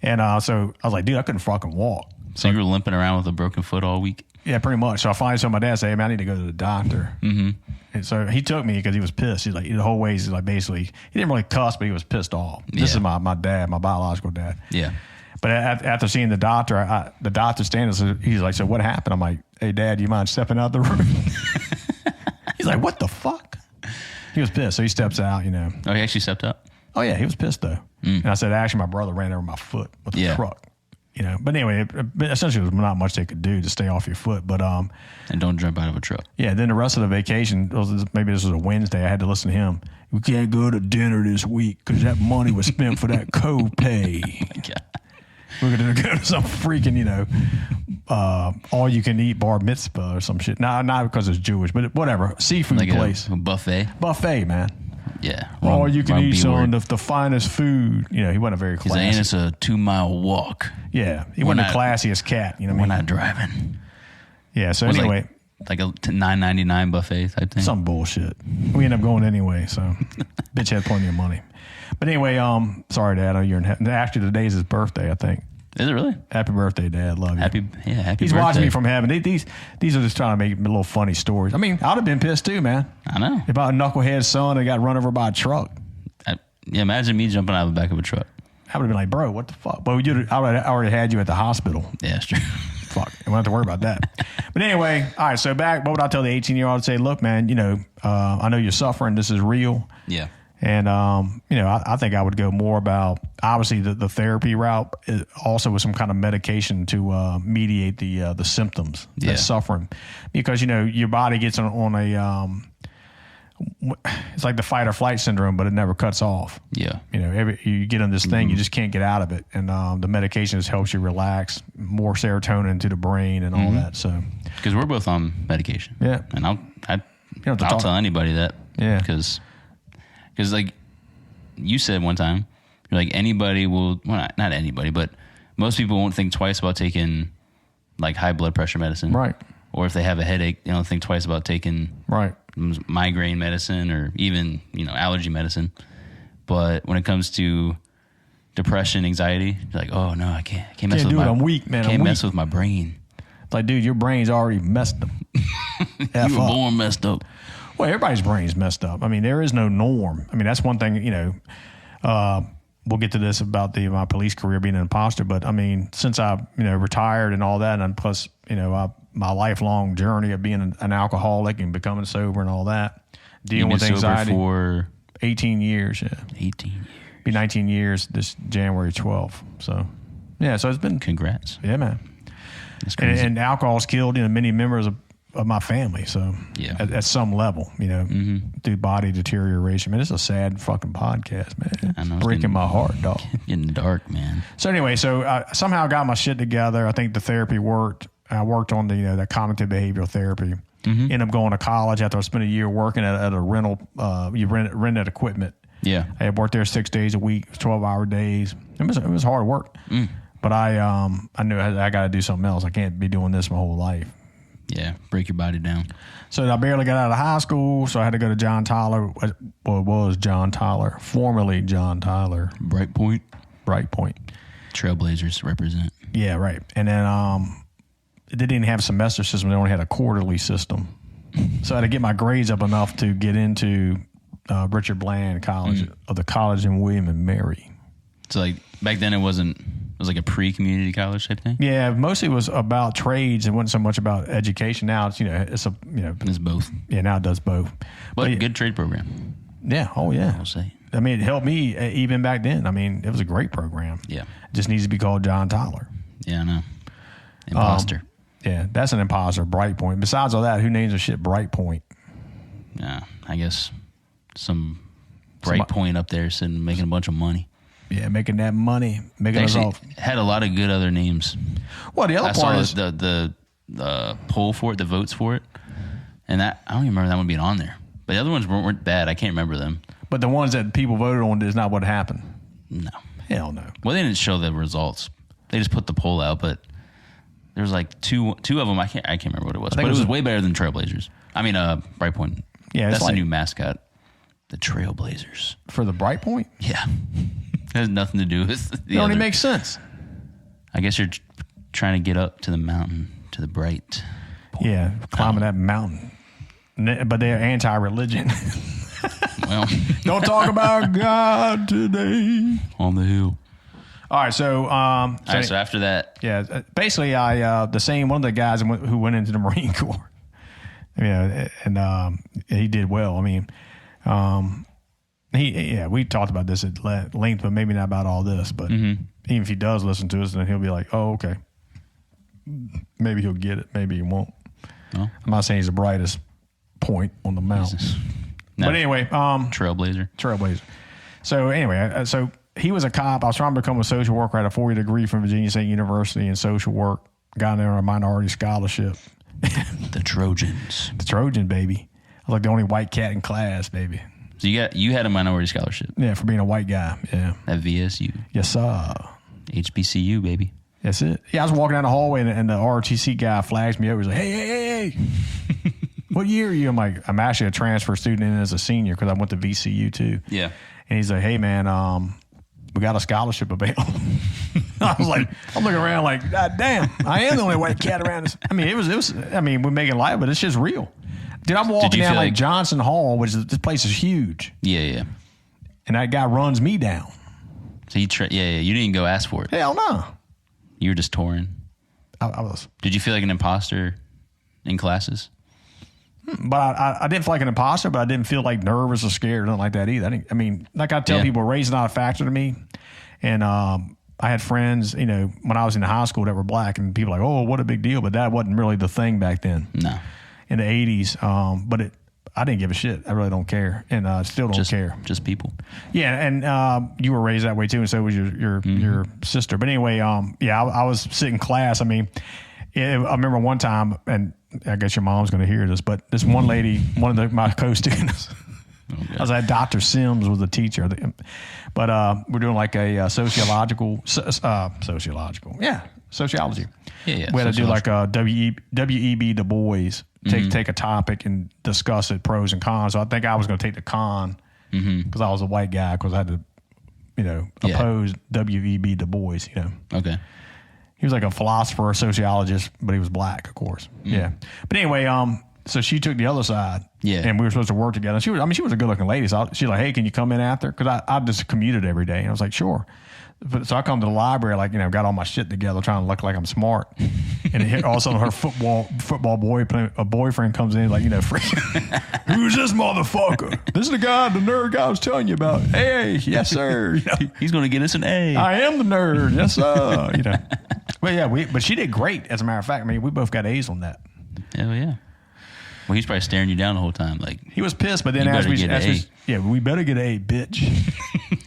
And so I was like, dude, I couldn't fucking walk. So you were limping around with a broken foot all week? Yeah, pretty much. So I finally told my dad, say, hey, man, I need to go to the doctor. Mm-hmm. And so he took me because he was pissed. He's like, the whole way, he's like, basically, he didn't really cuss, but he was pissed off. This is my dad, my biological dad. Yeah. But after seeing the doctor, the doctor standing, so he's like, so what happened? I'm like, hey, Dad, do you mind stepping out the room? He's like, what the fuck? He was pissed. So he steps out, you know. Oh, he actually stepped up? Oh, yeah, he was pissed, though. And I said, actually, my brother ran over my foot with the truck. You know, but anyway, essentially, there was not much they could do to stay off your foot. But and don't jump out of a truck. Yeah. Then the rest of the vacation, maybe this was a Wednesday. I had to listen to him. We can't go to dinner this week because that money was spent for that co-pay. We're going to go to some freaking, you know, all you can eat bar mitzvah or some shit. Not because it's Jewish, but whatever. Seafood like place. A buffet. Buffet, man. Yeah. All you can eat some of the finest food. You know, he wasn't a very classy. He's like, and it's a 2-mile walk. Yeah. He wasn't the classiest cat. You know what I mean? We're not driving. Yeah. So anyway. Like a $9.99 buffet type thing. Some bullshit. We ended up going anyway, so bitch had plenty of money. But anyway, sorry, Dad. I know you're actually today's his birthday, I think. Is it really? Happy birthday, Dad. Love you. Happy He's birthday. Watching me from heaven. These are just trying to make little funny stories. I mean, I'd have been pissed too, man. I know. About a knucklehead son that got run over by a truck. Imagine me jumping out of the back of a truck. I would have been like, bro, what the fuck? Well, I already had you at the hospital. Yeah, that's true. Fuck. I don't have to worry about that. But anyway, all right, so back, what would I tell the 18-year-old? I'd say, look, man, you know, I know you're suffering. This is real. Yeah. And, you know, I think I would go more about, obviously, the therapy route, also with some kind of medication to mediate the symptoms, that suffering. Because, you know, your body gets on a, it's like the fight or flight syndrome, but it never cuts off. Yeah. You know, you get on this thing, you just can't get out of it. And the medication just helps you relax, more serotonin to the brain and all that. So, because we're both on medication. Yeah. And I'll tell anybody that. Yeah. Because like you said one time, you're like anybody will, well, not anybody, but most people won't think twice about taking like high blood pressure medicine. Right. Or if they have a headache, they don't think twice about taking migraine medicine or even, you know, allergy medicine. But when it comes to depression, anxiety, you're like, oh no, I can't mess with I'm weak, man. Can't mess with my brain. It's like, dude, your brain's already messed up. You were born messed up. Well, everybody's brain's messed up. I mean, there is no norm. I mean, that's one thing, you know, we'll get to this about my police career being an imposter, but I mean, since I, you know, retired and all that, and plus, you know, my lifelong journey of being an alcoholic and becoming sober and all that, dealing with anxiety for 18 years. Yeah. 18 years. Be 19 years this January 12th. So, yeah, so it's been. Congrats. Yeah, man. That's crazy. And alcohol's killed, you know, many members of my family. So, yeah, at some level, you know, through body deterioration. Man, it's a sad fucking podcast, man. I know, it's breaking my heart, dog. Getting dark, man. So anyway, I somehow got my shit together. I think the therapy worked. I worked on the cognitive behavioral therapy. Ended up going to college after I spent a year working at a rental. You rented equipment. Yeah, I had worked there 6 days a week, 12-hour days. It was hard work. But I knew I got to do something else. I can't be doing this my whole life. Yeah, break your body down. So I barely got out of high school, so I had to go to John Tyler. Well, it was John Tyler, formerly John Tyler. Brightpoint. Trailblazers represent. Yeah, right. And then they didn't have a semester system. They only had a quarterly system. So I had to get my grades up enough to get into Richard Bland College, of the college in William and Mary. So like back then it was like a pre-community college type thing? Yeah, mostly it was about trades. It wasn't so much about education. Now it's, it's both. Yeah, now it does both. But good trade program. Yeah. Oh, yeah. I'll say. I mean, it helped me even back then. I mean, it was a great program. Yeah. It just needs to be called John Tyler. Yeah, I know. Imposter. Yeah, that's an imposter. Brightpoint. Besides all that, who names a shit Brightpoint? Yeah, I guess some Brightpoint up there sitting making a bunch of money. Yeah, making that money, making us off. Had a lot of good other names. Well, the other part is the poll for it, the votes for it, and that I don't even remember that one being on there. But the other ones weren't bad. I can't remember them. But the ones that people voted on is not what happened. No, hell no. Well, they didn't show the results. They just put the poll out, but There's like two of them. I can't remember what it was, but it was way better than Trailblazers. I mean, Bright Point. Yeah, that's like, the new mascot. The Trailblazers for the Bright Point. Yeah, it has nothing to do with the. It only makes sense. I guess you're trying to get up to the mountain, to the Bright Point. Yeah, climbing that mountain, but they're anti-religion. Well, don't talk about God today on the hill. All right, so so after that, yeah, basically, one of the guys who went into the Marine Corps, and he did well. I mean, we talked about this at length, but maybe not about all this. But even if he does listen to us, then he'll be like, "Oh, okay, maybe he'll get it, maybe he won't." Well, I'm not saying he's the brightest point on the mountain, but anyway, Trailblazer. So anyway, so. He was a cop. I was trying to become a social worker. I had a 4-year degree from Virginia State University in social work. Got in there on a minority scholarship. The Trojans. The Trojan, baby. I was like the only white cat in class, baby. So you had a minority scholarship? Yeah, for being a white guy. Yeah. At VSU? Yes, sir. HBCU, baby. That's it. Yeah, I was walking down the hallway and the ROTC guy flags me over. He's like, hey. What year are you? I'm like, I'm actually a transfer student in as a senior because I went to VCU too. Yeah. And he's like, hey, man, we got a scholarship available. I was like, I'm looking around like, God damn, I am the only white cat around this. I mean, it was. I mean, we're making light, but it's just real. Dude, I'm walking down like Johnson Hall, which is, this place is huge. Yeah. And that guy runs me down. So you didn't go ask for it. Hell no. You were just touring. I was. Did you feel like an imposter in classes? But I didn't feel like an imposter, but I didn't feel like nervous or scared or nothing like that either. I mean, like I tell people, race is not a factor to me. And I had friends, when I was in high school that were black, and people were like, oh, what a big deal. But that wasn't really the thing back then. No. In the 80s. But I didn't give a shit. I really don't care. And I still don't care. Just people. Yeah. And you were raised that way too. And so was your sister. But anyway, I was sitting in class. I mean, I remember one time, and I guess your mom's going to hear this, but this one lady, my co-students, I was at Dr. Sims was the teacher, but we're doing like a sociology. Yeah. We had to do like a W.E.B. Du Bois, take a topic and discuss it, pros and cons. So I think I was going to take the con because I was a white guy because I had to, oppose W.E.B. Du Bois, Okay. He was like a philosopher, a sociologist, but he was black, of course. Yeah. But anyway, so she took the other side. Yeah. And we were supposed to work together. She was a good looking lady. So she's like, hey, can you come in after? Because I just commuted every day. And I was like, sure. So I come to the library, got all my shit together, trying to look like I'm smart. And all of a sudden her football boyfriend comes in, like, who's this motherfucker? This is the nerd guy I was telling you about. Hey, yes, sir. He's going to get us an A. I am the nerd. Yes, sir. But yeah, but she did great. As a matter of fact, I mean, we both got A's on that. Hell yeah. Well, he's probably staring you down the whole time. Like he was pissed, but then we better get an A, bitch.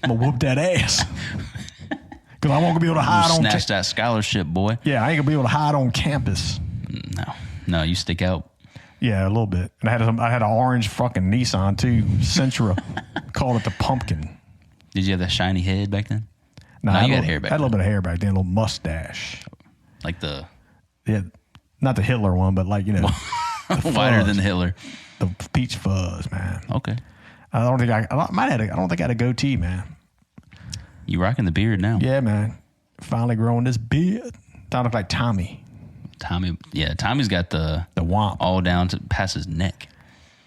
I'm gonna whoop that ass. Because I won't be able to hide on. Snatch that scholarship, boy. Yeah, I ain't gonna be able to hide on campus. No, you stick out. Yeah, a little bit. And I had an orange fucking Nissan too, Sentra. Called it the Pumpkin. Did you have that shiny head back then? No, you had hair back then. I had a little bit of hair back then, a little mustache. Like the... Yeah, not the Hitler one, but like, wider than Hitler. The peach fuzz, man. Okay. I don't think I had a goatee, man. You rocking the beard now. Yeah, man. Finally growing this beard. I look like Tommy. Tommy's got the womp all down to past his neck.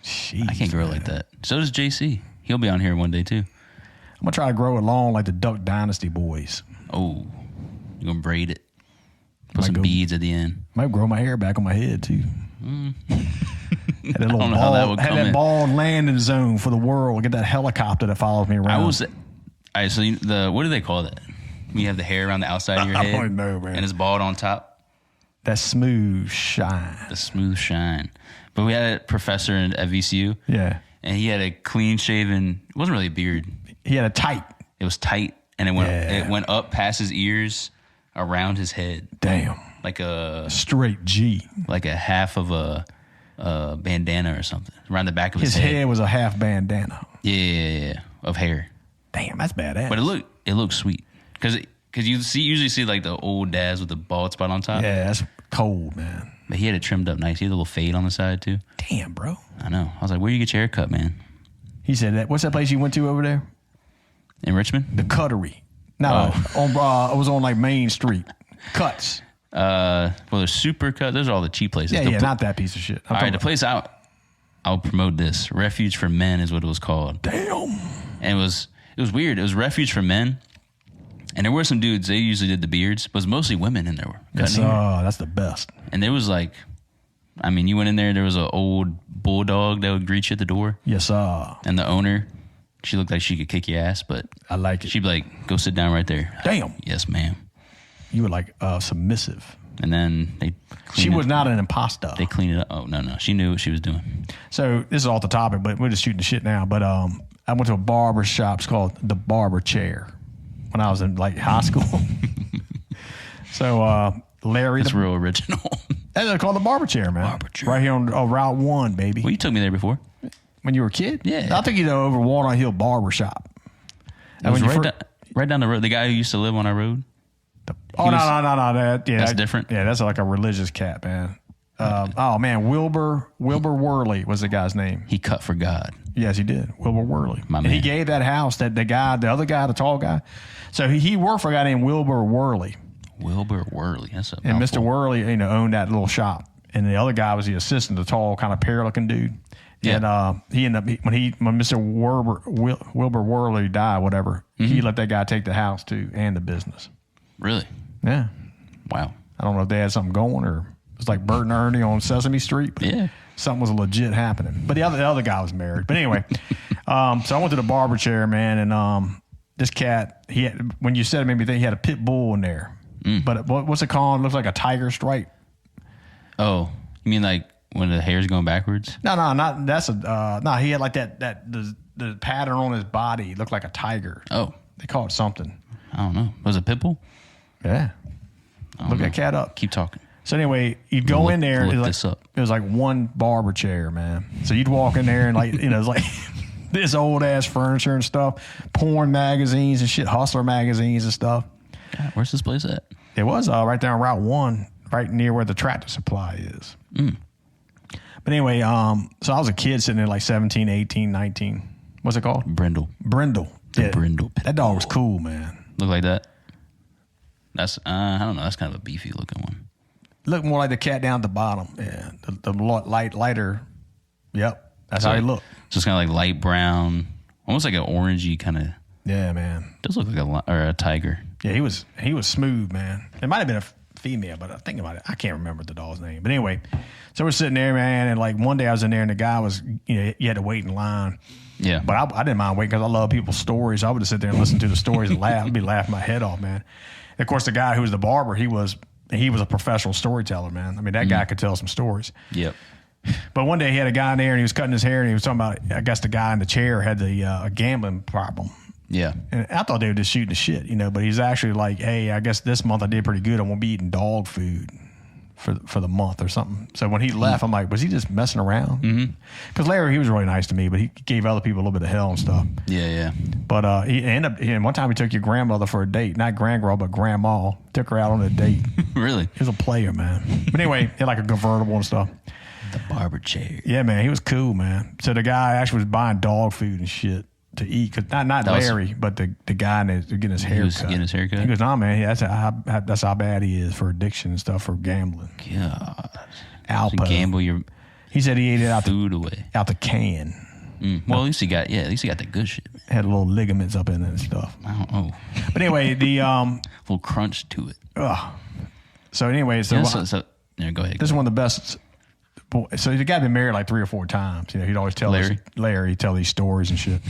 Jeez, I can't grow like that. So does JC. He'll be on here one day too. I'm gonna try to grow it long like the Duck Dynasty boys. Oh, you're gonna braid it. Put some beads at the end. Might grow my hair back on my head too. Had that little bald landing zone for the world. Get that helicopter that follows me around. All right, so what do they call that? When you have the hair around the outside of your head. I don't know, man. And it's bald on top. That smooth shine. The smooth shine. But we had a professor at VCU. Yeah. And he had a clean shaven. It wasn't really a beard. He had a tight. It was tight, and it went up past his ears, around his head. Damn. Like a straight G. Like a half of a bandana or something around the back of his head. His head was a half bandana. Yeah, of hair. Damn, that's badass. But it looked sweet because because you usually see like the old dads with the bald spot on top. Yeah, that's cold, man. But he had it trimmed up nice. He had a little fade on the side too. Damn, bro. I know. I was like, where do you get your hair cut, man? He said that. What's that place you went to over there? In Richmond? The Cuttery. No, it was on like Main Street. Cuts. Well, there's Super Cut. Those are all the cheap places. Yeah, not that piece of shit. All right, the place I'll promote this. Refuge for Men is what it was called. Damn. And it was weird. It was Refuge for Men. And there were some dudes, they usually did the beards, but it was mostly women in there. That's the best. And there was like, I mean, you went in there was an old bulldog that would greet you at the door. Yes, sir. And the owner, she looked like she could kick your ass, but I like it. She'd be like, go sit down right there. Damn. Yes, ma'am. You were like submissive. And then she was not an imposter. They cleaned it up. Oh, no. She knew what she was doing. So this is off the topic, but we're just shooting the shit now. But I went to a barber shop. It's called The Barber Chair when I was in like high school. So Larry. That's real original. That's called The Barber Chair, man. Barber Chair. Right here on Route 1, baby. Well, you took me there before. When you were a kid? Yeah. I took you over Walnut Hill Barber Shop. That was right down the road. The guy who used to live on our road. No. That's different. Yeah, that's like a religious cat, man. Oh man, Wilbur Worley was the guy's name. He cut for God. Yes, he did. Wilbur Worley. Man. He gave that house that the other guy, the tall guy. So he worked for a guy named Wilbur Worley. Wilbur Worley. That's a and mouthful. Mr. Worley, owned that little shop, and the other guy was the assistant, the tall, kind of pear-looking dude. Yeah. And he ended up when Mr. Wilbur Worley died, whatever, he let that guy take the house too and the business. Really? Yeah. Wow. I don't know if they had something going or it was like Bert and Ernie on Sesame Street. But yeah. Something was legit happening. But the other guy was married. But anyway, so I went to the barber chair, man, and this cat, when you said it made me think he had a pit bull in there. But what's it called? It looks like a tiger stripe. Oh, you mean like when the hair's going backwards? No, not that's no. He had like the pattern on his body looked like a tiger. Oh, they call it something. I don't know. Was it pit bull? Yeah. Look that cat up. Keep talking. So anyway, you'd go in there. Look this up. It was like one barber chair, man. So you'd walk in there and like it's like this old ass furniture and stuff, porn magazines and shit, hustler magazines and stuff. God, where's this place at? It was right there on Route 1, right near where the Tractor Supply is. But anyway, so I was a kid sitting there like 17, 18, 19. What's it called? Brindle. Yeah. Brindle. That dog was cool, man. Look like that? That's, I don't know. That's kind of a beefy looking one. Looked more like the cat down at the bottom. Yeah. The lighter. Yep. That's how he looked. So it's kind of like light brown, almost like an orangey kind of. Yeah, man. Does look like a tiger. Yeah, he was smooth, man. It might have been a female, but I think about it, I can't remember the dog's name. But anyway, so we're sitting there, man, and like one day I was in there and the guy was, you had to wait in line. Yeah. But I didn't mind waiting because I love people's stories. I would just sit there and listen to the stories and laugh. I'd be laughing my head off, man. And of course, the guy who was the barber, he was a professional storyteller, man. I mean, that guy could tell some stories. Yep. But one day he had a guy in there and he was cutting his hair and he was talking about, I guess the guy in the chair had a gambling problem. Yeah. And I thought they were just shooting the shit, but he's actually like, hey, I guess this month I did pretty good. I won't be eating dog food for the month or something. So when he left, I'm like, was he just messing around? Because Larry, he was really nice to me, but he gave other people a little bit of hell and stuff. Yeah. But he ended up, and one time he took your grandmother for a date, not grandma, but grandma, took her out on a date. Really? He was a player, man. But anyway, he had like a convertible and stuff. The barber chair. Yeah, man, he was cool, man. So the guy actually was buying dog food and shit to eat. Cause not Larry, but the guy getting his hair cut. Getting his hair cut? He goes, nah, man, that's how bad he is for addiction and stuff, for gambling. God. Alpo. So gamble your He said he ate it out food away. Out the can. Well, at least he got the good shit, man. Had little ligaments up in it and stuff. I don't know. But anyway, the little crunch to it. So anyway, go ahead. This is one of the best. So the guy had been married like 3 or 4 times. He'd always tell Larry tell these stories and shit.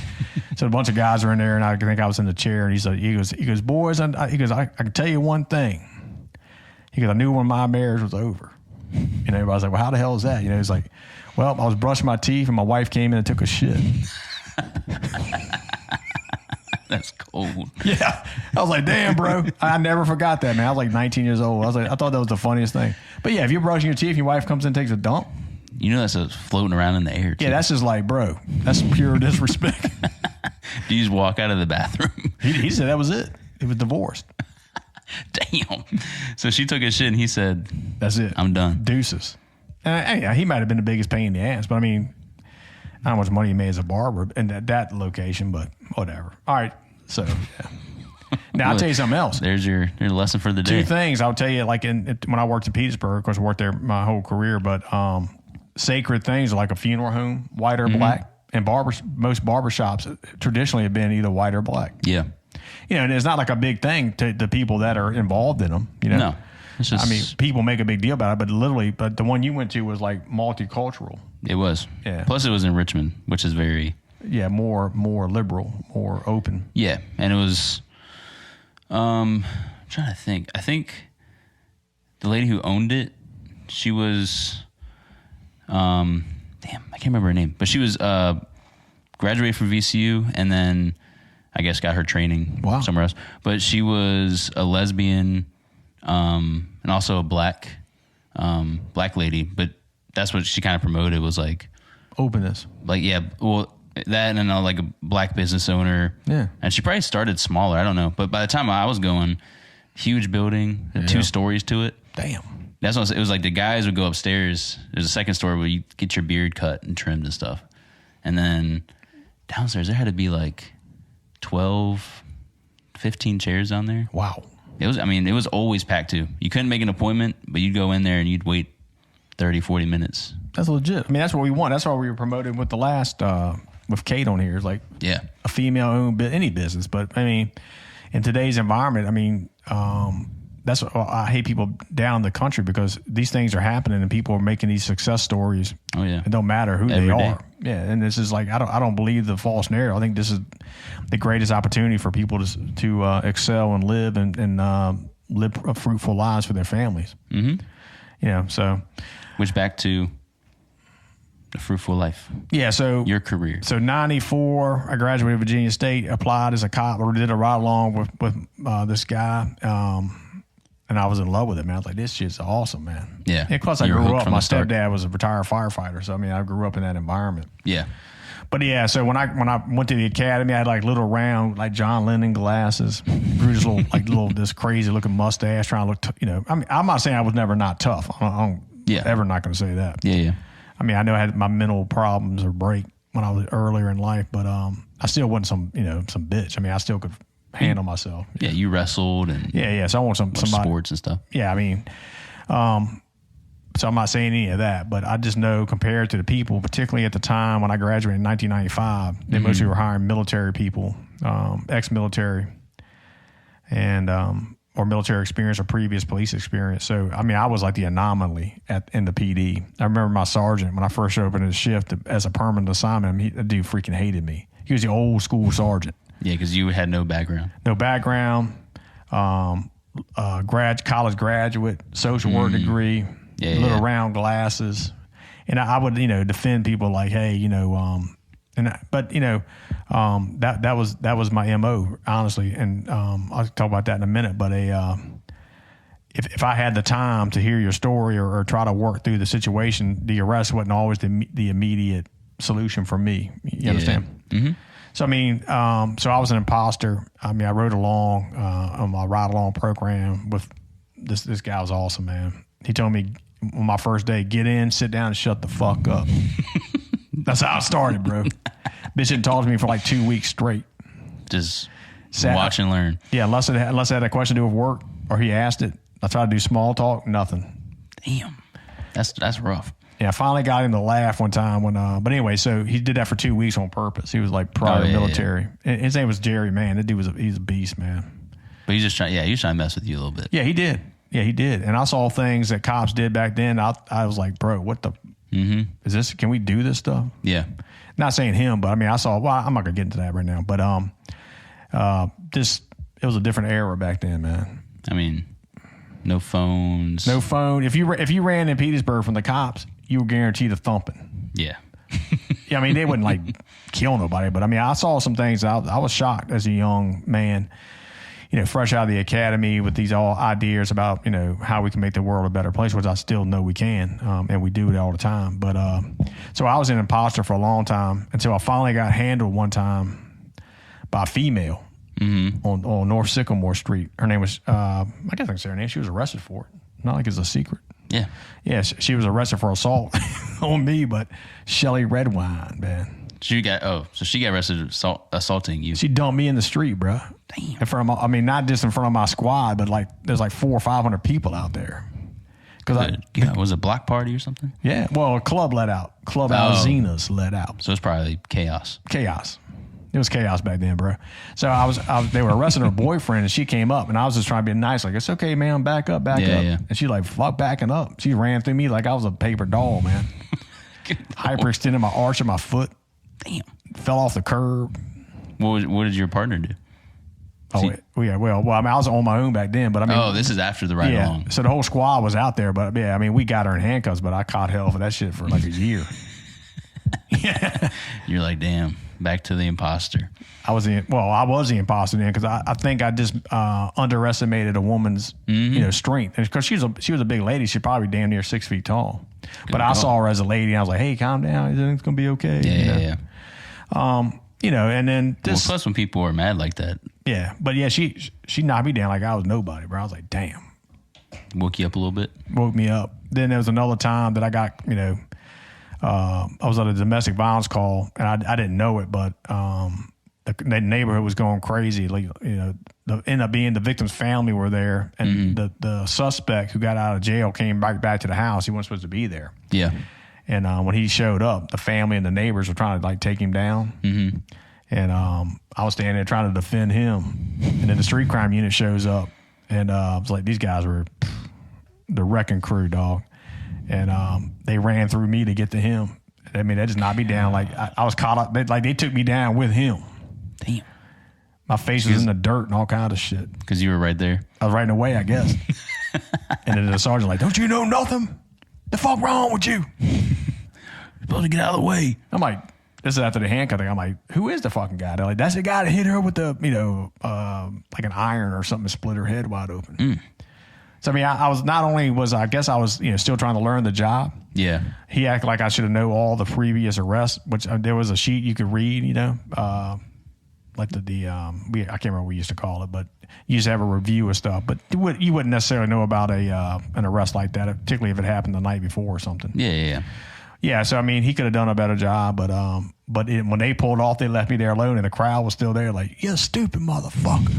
So a bunch of guys were in there, and I think I was in the chair, and he goes, boys, I can tell you one thing. He goes, I knew when my marriage was over. And everybody's like, well, how the hell is that? He's like, well, I was brushing my teeth, and my wife came in and took a shit. That's cold. Yeah. I was like, damn, bro. I never forgot that, man. I was like 19 years old. I thought that was the funniest thing. But yeah, if you're brushing your teeth and your wife comes in and takes a dump. That's floating around in the air, too. Yeah, that's just like, bro, that's pure disrespect. Do you just walk out of the bathroom? He said that was it. He was divorced. Damn. So she took his shit and he said, "That's it. I'm done. Deuces." And he might have been the biggest pain in the ass, but I mean, I don't know how much money he made as a barber in that location, but whatever. All right. So, yeah. Now, I'll tell you something else. There's your lesson for the day. 2 things I'll tell you, like when I worked in Petersburg, of course, I worked there my whole career, but sacred things like a funeral home, white or black, and most barbershops traditionally have been either white or black. Yeah. And it's not like a big thing to the people that are involved in them. No. It's just, I mean, people make a big deal about it, but the one you went to was like multicultural. It was. Yeah. Plus, it was in Richmond, which is very... Yeah, more liberal, more open. Yeah, and it was... I'm trying to think. I think the lady who owned it, she was... damn, I can't remember her name. But she was graduated from VCU and then I guess got her training somewhere else. But she was a lesbian and also a black lady. But that's what she kind of promoted was like... Openness. Like, yeah, well... That and like a black business owner. Yeah. And she probably started smaller. I don't know. But by the time I was going, huge building, 2 stories to it. Damn. That's what it was like. The guys would go upstairs. There's a second story where you get your beard cut and trimmed and stuff. And then downstairs, there had to be like 12, 15 chairs down there. Wow. It was always packed too. You couldn't make an appointment, but you'd go in there and you'd wait 30, 40 minutes. That's legit. I mean, that's what we want. That's why we were promoted with the last... with Kate on here, is like a female-owned any business. But, I mean, in today's environment, I mean, that's what I hate people down the country because these things are happening and people are making these success stories. Oh, yeah. It don't matter who Every they day. are. Yeah, and this is like, I don't believe the false narrative. I think this is the greatest opportunity for people to excel and live and live fruitful lives for their families. Mm-hmm. So. Which back to... A fruitful life. Yeah, so... Your career. So, 94, I graduated Virginia State, applied as a cop, or did a ride-along with this guy, and I was in love with it, man. I was like, this shit's awesome, man. Yeah. And plus, I grew up, my stepdad was a retired firefighter, so, I mean, I grew up in that environment. Yeah. But, yeah, so when I went to the academy, I had, like, little round, like, John Lennon glasses, grew this this crazy-looking mustache, trying to look, I mean, I'm not saying I was never not tough. I'm ever not going to say that. Yeah, yeah. I mean, I know I had my mental problems or break when I was earlier in life, but I still wasn't some bitch. I mean, I still could handle myself. Yeah, you wrestled and yeah. So I want somebody sports and stuff. Yeah, I mean, so I'm not saying any of that, but I just know compared to the people, particularly at the time when I graduated in 1995, they mostly were hiring military people, ex-military, and or military experience or previous police experience. So, I mean, I was like the anomaly in the PD. I remember my sergeant, when I first showed up in his shift as a permanent assignment, the dude freaking hated me. He was the old school sergeant. Yeah, because you had no background. No background, college graduate, social work degree, little round glasses. And I would, defend people like, hey, that was my MO, honestly, and I'll talk about that in a minute. But if I had the time to hear your story or try to work through the situation, the arrest wasn't always the immediate solution for me. You understand? Yeah. Mm-hmm. So I mean, so I was an imposter. I mean, I rode along on my ride along program with this guy. Was awesome, man. He told me on my first day, get in, sit down, and shut the fuck up. That's how I started, bro. Bitch didn't talk to me for like 2 weeks straight. Just watch and learn. Yeah, unless it had a question to do with work or he asked it. I tried to do small talk, nothing. Damn. That's rough. Yeah, I finally got him to laugh one time but anyway, so he did that for 2 weeks on purpose. He was like prior military. Yeah. And his name was Jerry, man. That dude he's a beast, man. But he's just trying to mess with you a little bit. Yeah, he did. And I saw things that cops did back then. I was like, bro, what the is this? Can we do this stuff? Yeah. Not saying him, but I mean, I'm not gonna get into that right now. But it was a different era back then, man. I mean, no phones. No phone. If you ran in Petersburg from the cops, you were guaranteed a thumping. Yeah. Yeah, I mean, they wouldn't like kill nobody, but I mean, I saw some things. I was shocked as a young man, fresh out of the academy with these all ideas about, how we can make the world a better place, which I still know we can. And we do it all the time. But, so I was an imposter for a long time until I finally got handled one time by a female. on North Sycamore Street. Her name was, I guess I can say her name. She was arrested for it. Not like it's a secret. Yeah. Yeah, she was arrested for assault on me, but Shelly Redwine, man. So she got arrested assaulting you. She dumped me in the street, bro. Damn. In front of not just in front of my squad, but like there's like 400 or 500 people out there. Was it a block party or something? Yeah, well, a club let out. Club Alzena's let out. So it's probably chaos. Chaos. It was chaos back then, bro. So they were arresting her boyfriend, and she came up, and I was just trying to be nice, like, it's okay, man, back up. Yeah. And she like, fuck backing up. She ran through me like I was a paper doll, man. Hyperextended my arch of my foot. Damn. Fell off the curb. What did your partner do? Yeah. Well, I mean, I was on my own back then, but I mean, this is after the ride along. So the whole squad was out there, but yeah, I mean, we got her in handcuffs, but I caught hell for that shit for like a year. Yeah. You're like, damn, back to the imposter. I was the imposter then because I think I just underestimated a woman's strength because she was a big lady. She's probably damn near 6 feet tall. But I saw her as a lady, and I was like, hey, calm down. Everything's gonna be okay. Yeah. And then this. Plus, when people are mad like that. Yeah, but yeah, she knocked me down like I was nobody, bro. I was like, damn. Woke you up a little bit? Woke me up. Then there was another time that I got, I was on a domestic violence call, and I didn't know it, but the neighborhood was going crazy. Like, ended up being the victim's family were there, and the suspect who got out of jail came right back to the house. He wasn't supposed to be there. Yeah. And when he showed up, the family and the neighbors were trying to like take him down. Mm-hmm. And I was standing there trying to defend him. And then the street crime unit shows up. And I was like, these guys were the wrecking crew, dog. And they ran through me to get to him. I mean, they just knocked me down. Like, I was caught up. They took me down with him. Damn. My face was in the dirt and all kind of shit. Because you were right there? I was right in the way, I guess. And then the sergeant like, don't you know nothing? The fuck wrong with you? You're supposed to get out of the way. I'm like, this is after the handcuffing. I'm like, who is the fucking guy? They're like, that's the guy that hit her with the, like an iron or something to split her head wide open. Mm. So, I mean, I was still trying to learn the job. Yeah. He acted like I should have known all the previous arrests, which there was a sheet you could read, like I can't remember what we used to call it, but you used to have a review of stuff. But you wouldn't necessarily know about an arrest like that, particularly if it happened the night before or something. Yeah. Yeah, so I mean, he could have done a better job, but when they pulled off, they left me there alone, and the crowd was still there, like, you stupid motherfucker.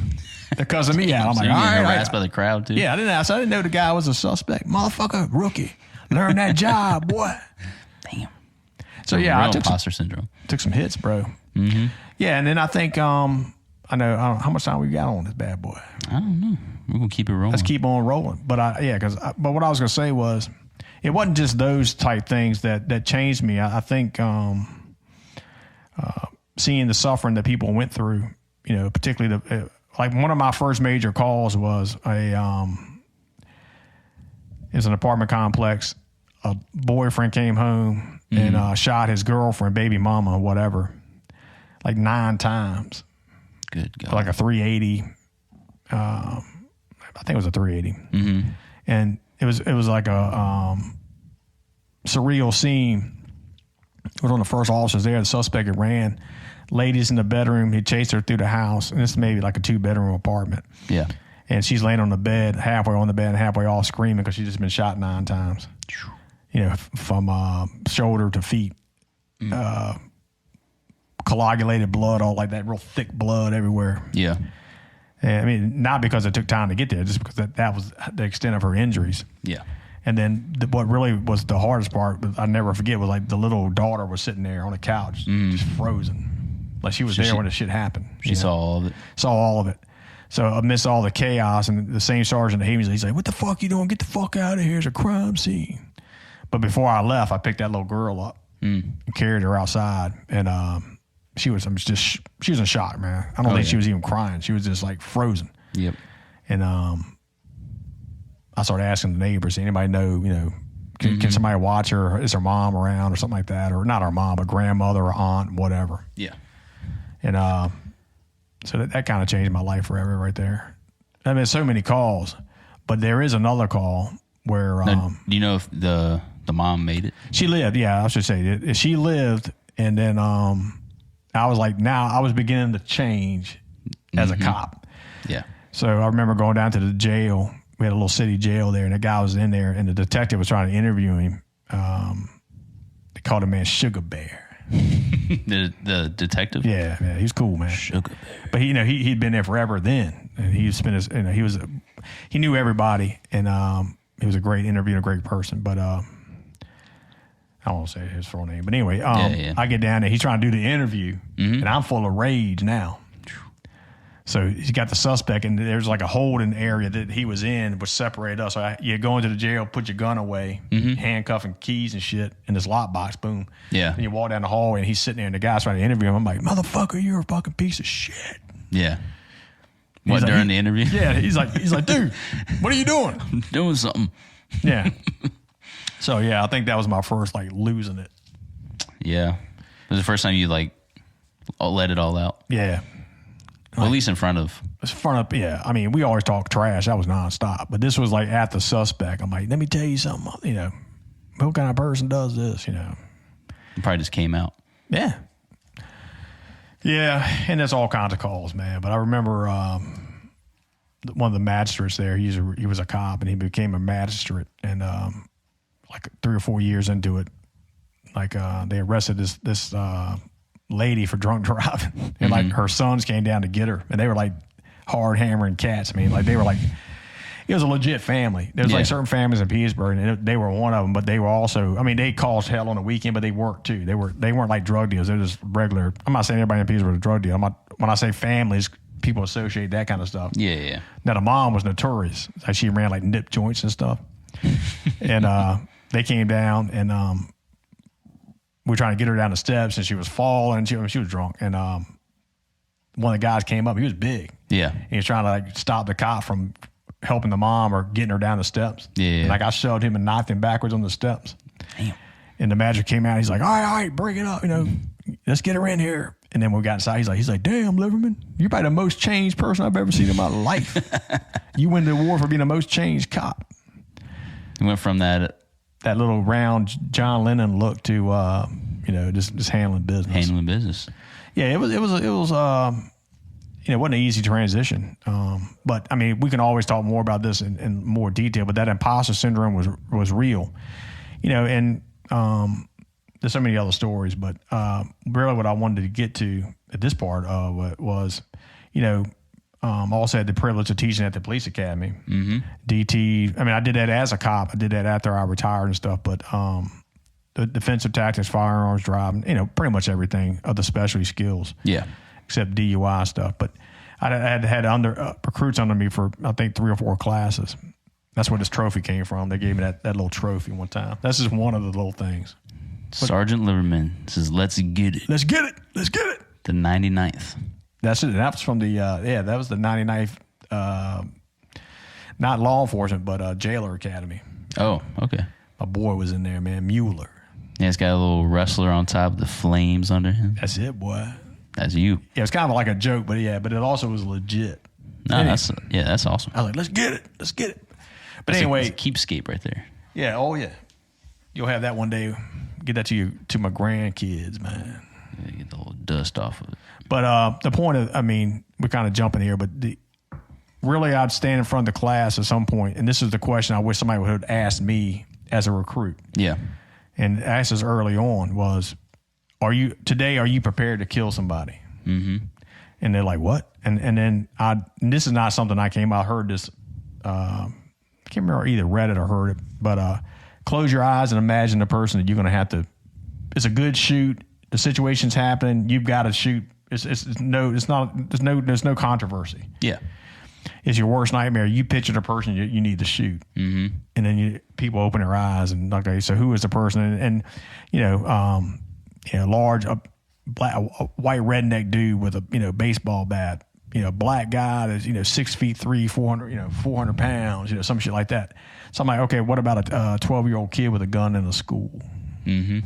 They're cussing me out. I'm like, all right. Harassed by the crowd too. Yeah, I didn't know the guy was a suspect, motherfucker, rookie. Learn that job, boy. Damn. So yeah, I Imposter Syndrome. Took some hits, bro. Mm-hmm. Yeah, and then I think I don't know how much time we got on this bad boy. I don't know. We're gonna keep it rolling. Let's keep on rolling. But but what I was gonna say was, it wasn't just those type things that changed me. I think seeing the suffering that people went through, particularly like one of my first major calls was it was an apartment complex. A boyfriend came home and shot his girlfriend, baby mama, whatever, like 9 times. Good God. Like a 380. I think it was a 380. Mm-hmm. And it was like a surreal scene. It was one of the first officers there. The suspect had ran. Ladies in the bedroom. He chased her through the house. And this may be like a 2-bedroom apartment. Yeah. And she's laying on the bed, halfway on the bed and halfway off screaming because she's just been shot 9 times. From shoulder to feet. Coagulated blood, all like that, real thick blood everywhere. Yeah. And, I mean, not because it took time to get there, just because that was the extent of her injuries. Yeah. And then what really was the hardest part, I never forget, was like the little daughter was sitting there on the couch, just frozen. Like she was there when the shit happened. She saw all of it. Saw all of it. So amidst all the chaos, and the same sergeant that he's like, what the fuck you doing? Get the fuck out of here. It's a crime scene. But before I left, I picked that little girl up and carried her outside. And she was in shock, man. I don't think she was even crying. She was just like frozen. Yep. And I started asking the neighbors, anybody know, can somebody watch her? Is her mom around or something like that? Or not our mom, but grandmother or aunt, whatever. Yeah. And so that kind of changed my life forever right there. I mean, so many calls, but there is another call where... Now, do you know if the mom made it? She lived, yeah, I should say. She lived, and then I was like, now I was beginning to change. as a cop. Yeah. So I remember going down to the jail. We had a little city jail there, and the guy was in there, and the detective was trying to interview him. They called him, man, Sugar Bear. The detective? Yeah, he was cool, man. Sugar Bear. But he'd been there forever then, and he spent his, he knew everybody, and he was a great interviewer, a great person. But I don't want to say his full name, but anyway, I get down there. He's trying to do the interview, and I'm full of rage now. So he's got the suspect, and there's like a holding area that he was in, which separated us. So you go into the jail, put your gun away, handcuff and keys and shit in this lockbox, boom. Yeah. And you walk down the hallway, and he's sitting there, and the guy's trying to interview him. I'm like, motherfucker, you're a fucking piece of shit. Yeah. What, like, during the interview? Yeah. He's like, dude, what are you doing? I'm doing something. Yeah. So, yeah, I think that was my first, like, losing it. Yeah. It was the first time you, like, let it all out. Yeah. Well, at least in front of. Yeah. I mean, we always talk trash. That was nonstop. But this was like at the suspect. I'm like, let me tell you something. What kind of person does this? It probably just came out. Yeah. Yeah. And there's all kinds of calls, man. But I remember one of the magistrates there, he was a cop, and he became a magistrate. And like 3 or 4 years into it, like they arrested this lady for drunk driving, and like her sons came down to get her, and they were like hard hammering cats. I mean, like they were like, it was a legit family. There's like certain families in Petersburg, and they were one of them, but they were also, I mean, they caused hell on the weekend, but they worked too. They weren't like drug dealers. They're just regular. I'm not saying everybody in Petersburg is a drug dealer. When I say families, people associate that kind of stuff. Yeah. Now the mom was notorious. Like she ran like nip joints and stuff, and they came down, and we were trying to get her down the steps, and she was falling. She was drunk, and one of the guys came up. He was big. Yeah. He was trying to like stop the cop from helping the mom or getting her down the steps. Yeah. And like I shoved him and knocked him backwards on the steps. Damn. And the magistrate came out. He's like, all right, bring it up. Let's get her in here. And then when we got inside, he's like, damn, Liverman, you're probably the most changed person I've ever seen in my life. You win the award for being the most changed cop. You went from that little round John Lennon look to just handling business. Yeah, it was it wasn't an easy transition. But I mean, we can always talk more about this in more detail. But that imposter syndrome was real, and there's so many other stories. But really, what I wanted to get to at this part of it was, also had the privilege of teaching at the police academy. DT. I mean, I did that as a cop. I did that after I retired and stuff. But the defensive tactics, firearms, driving, pretty much everything of the specialty skills. Yeah. Except DUI stuff. But I had recruits under me for, I think, 3 or 4 classes. That's where this trophy came from. They gave me that little trophy one time. That's just one of the little things. Sergeant Liverman says, let's get it. Let's get it. Let's get it. The 99th. That's it. That was from that was the 99th, not law enforcement, but jailer academy. Oh, okay. My boy was in there, man. Mueller. Yeah, it's got a little wrestler on top of the flames under him. That's it, boy. That's you. Yeah, it's kind of like a joke, but it also was legit. No, that's awesome. I was like, let's get it. Let's get it. But anyway. It's a keepscape right there. Yeah, oh yeah. You'll have that one day. Get that to my grandkids, man. Yeah, get the little dust off of it. But the point of, I mean, we're kind of jumping here, but really I'd stand in front of the class at some point, and this is the question I wish somebody would have asked me as a recruit. Yeah. And asked us early on was, are you prepared to kill somebody? Mm-hmm. And they're like, what? And then and this is not something I heard this, I can't remember, either read it or heard it, but close your eyes and imagine the person that you're going to have to, it's a good shoot. The situation's happening. You've got to shoot. There's no controversy. Yeah. It's your worst nightmare. You picture the person you need to shoot. Mm-hmm. And then people open their eyes and, okay, so who is the person? And large, white redneck dude with a, baseball bat, black guy that's, 6'3", 400 pounds, some shit like that. So I'm like, okay, what about a 12-year-old kid with a gun in a school? Mm-hmm.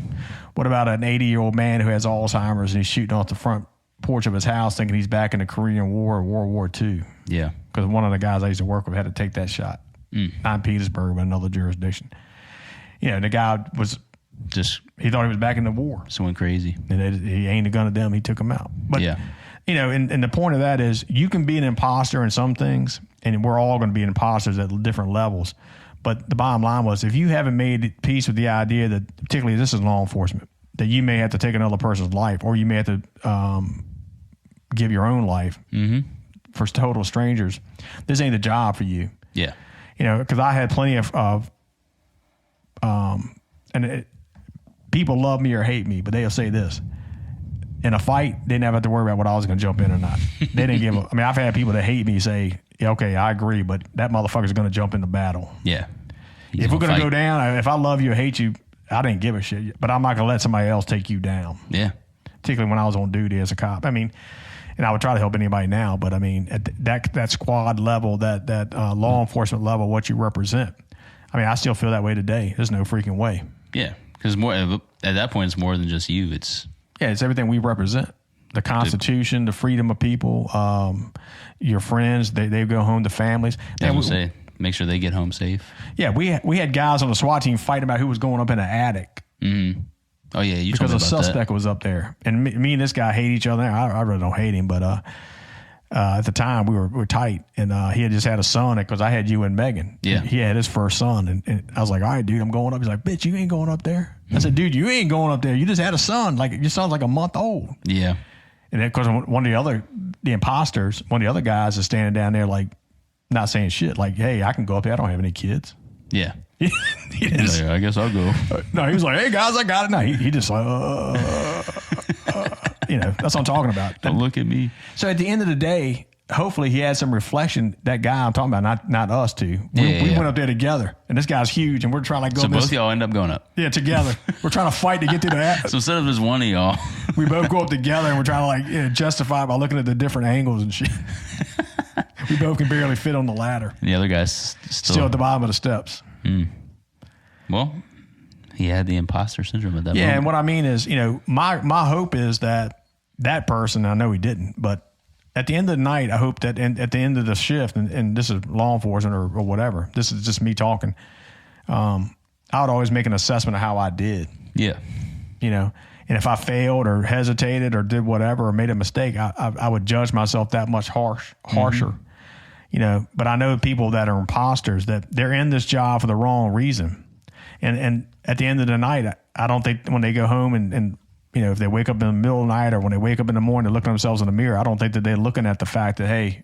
What about an 80-year-old man who has Alzheimer's and he's shooting off the front porch of his house thinking he's back in the Korean War or World War II? Yeah. Because one of the guys I used to work with had to take that shot. Not in Petersburg, but another jurisdiction. The guy was he thought he was back in the war. So went crazy. And he aimed a gun at them. He took them out. But, yeah. And the point of that is you can be an imposter in some things, and we're all going to be imposters at different levels. But the bottom line was, if you haven't made peace with the idea that, particularly this is law enforcement, that you may have to take another person's life, or you may have to give your own life for total strangers, this ain't the job for you. Yeah. Because I had plenty people love me or hate me, but they'll say this. In a fight, they never have to worry about what I was going to jump in or not. They didn't give a... I mean, I've had people that hate me say, yeah, okay, I agree, but that motherfucker's going to jump into battle. Yeah. If we're going to go down, if I love you or hate you, I didn't give a shit. But I'm not going to let somebody else take you down. Yeah. Particularly when I was on duty as a cop. I mean, and I would try to help anybody now, but I mean, at that squad level, that law enforcement level, what you represent, I mean, I still feel that way today. There's no freaking way. Yeah. Because at that point, it's more than just you. It's everything we represent. The Constitution, the freedom of people, your friends, they go home to families. Make sure they get home safe. Yeah, we had guys on the SWAT team fighting about who was going up in an attic. Mm-hmm. Oh, yeah, you because told a me about suspect that. was up there. And me and this guy hate each other. I really don't hate him, but at the time we were tight. And he had just had a son because I had you and Megan. Yeah. He had his first son. And I was like, all right, dude, I'm going up. He's like, bitch, you ain't going up there. I said, dude, you ain't going up there. You just had a son. Like, your son's like a month old. Yeah. And then because one of the imposters, one of the other guys is standing down there like not saying shit. Like, hey, I can go up there. I don't have any kids. Yeah. I guess I'll go. No, he was like, hey, guys, I got it. No, he just like, that's what I'm talking about. Don't look at me. So at the end of the day, hopefully he had some reflection. That guy I'm talking about, not us two. We went up there together, and this guy's huge, and we're trying to go. So both of y'all end up going up. Yeah, together. We're trying to fight to get to that. So instead of just one of y'all, we both go up together, and we're trying to justify by looking at the different angles and shit. We both can barely fit on the ladder. And the other guy's still at the bottom of the steps. Well, he had the imposter syndrome at that moment. Yeah, and what I mean is, my hope is that person, I know he didn't, but at the end of the night, I hope that at the end of the shift, and this is law enforcement or whatever, this is just me talking, I would always make an assessment of how I did. Yeah. And if I failed or hesitated or did whatever or made a mistake, I would judge myself that much harsher. But I know people that are imposters, that they're in this job for the wrong reason. And at the end of the night, I don't think when they go home and if they wake up in the middle of the night or when they wake up in the morning, they're looking at themselves in the mirror, I don't think that they're looking at the fact that, hey,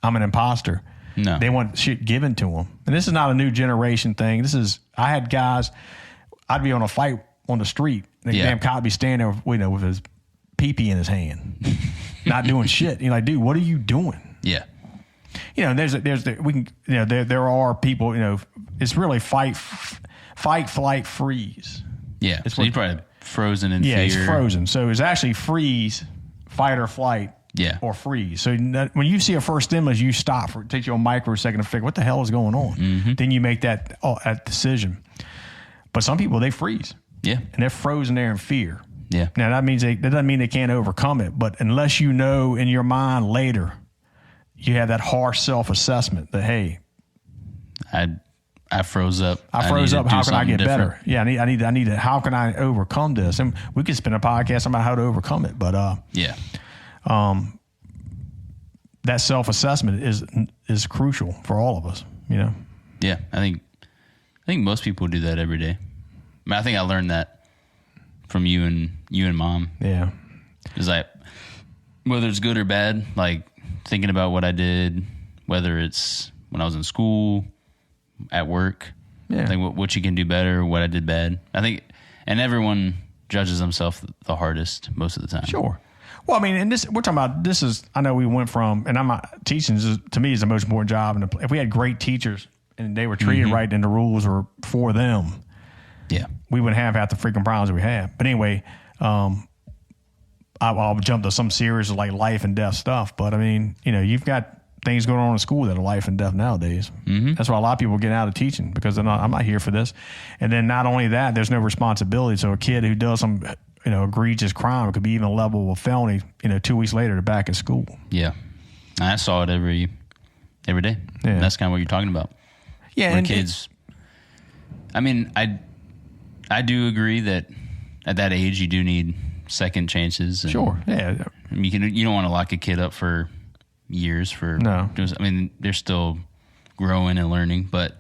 I'm an imposter. No. They want shit given to them. And this is not a new generation thing. I had guys, I'd be on a fight on the street, and the damn cop be standing there, with his pee-pee in his hand, not doing shit. You're like, dude, what are you doing? Yeah. There are people, it's really fight, flight, freeze. Yeah. So he's probably frozen in fear. Yeah, he's frozen. So it's actually freeze, fight or flight, or freeze. So when you see a first stimulus, you stop. It takes you a microsecond to figure what the hell is going on. Mm-hmm. Then you make that decision. But some people, they freeze. Yeah. And they're frozen there in fear. Yeah. Now, that doesn't mean they can't overcome it. But unless you know in your mind later, you have that harsh self-assessment that, hey, I froze up. How can I get better? Yeah, I need to. How can I overcome this? And we could spend a podcast about how to overcome it. But that self-assessment is crucial for all of us. Yeah, I think most people do that every day. I think I learned that from you and Mom. Yeah, is like whether it's good or bad, like thinking about what I did, whether it's when I was in school, at work, I think what you can do better, what I did bad. I think, and everyone judges themselves the hardest most of the time. Sure. Well, I mean, and we're talking about, I know we went from, and teaching to me is the most important job. And if we had great teachers and they were treated right and the rules were for them, we wouldn't have half the freaking problems we have. But anyway, I'll jump to some serious like life and death stuff. But I mean, you've got things going on in school that are life and death nowadays. Mm-hmm. That's why a lot of people get out of teaching because I'm not here for this. And then not only that, there's no responsibility. So a kid who does some, egregious crime, it could be even a level of felony, 2 weeks later they're back at school. Yeah. I saw it every day. Yeah. And that's kind of what you're talking about. Yeah. When kids, I mean, I do agree that at that age you do need second chances. And Sure. Yeah. You don't want to lock a kid up for years for. No. I mean, they're still growing and learning, but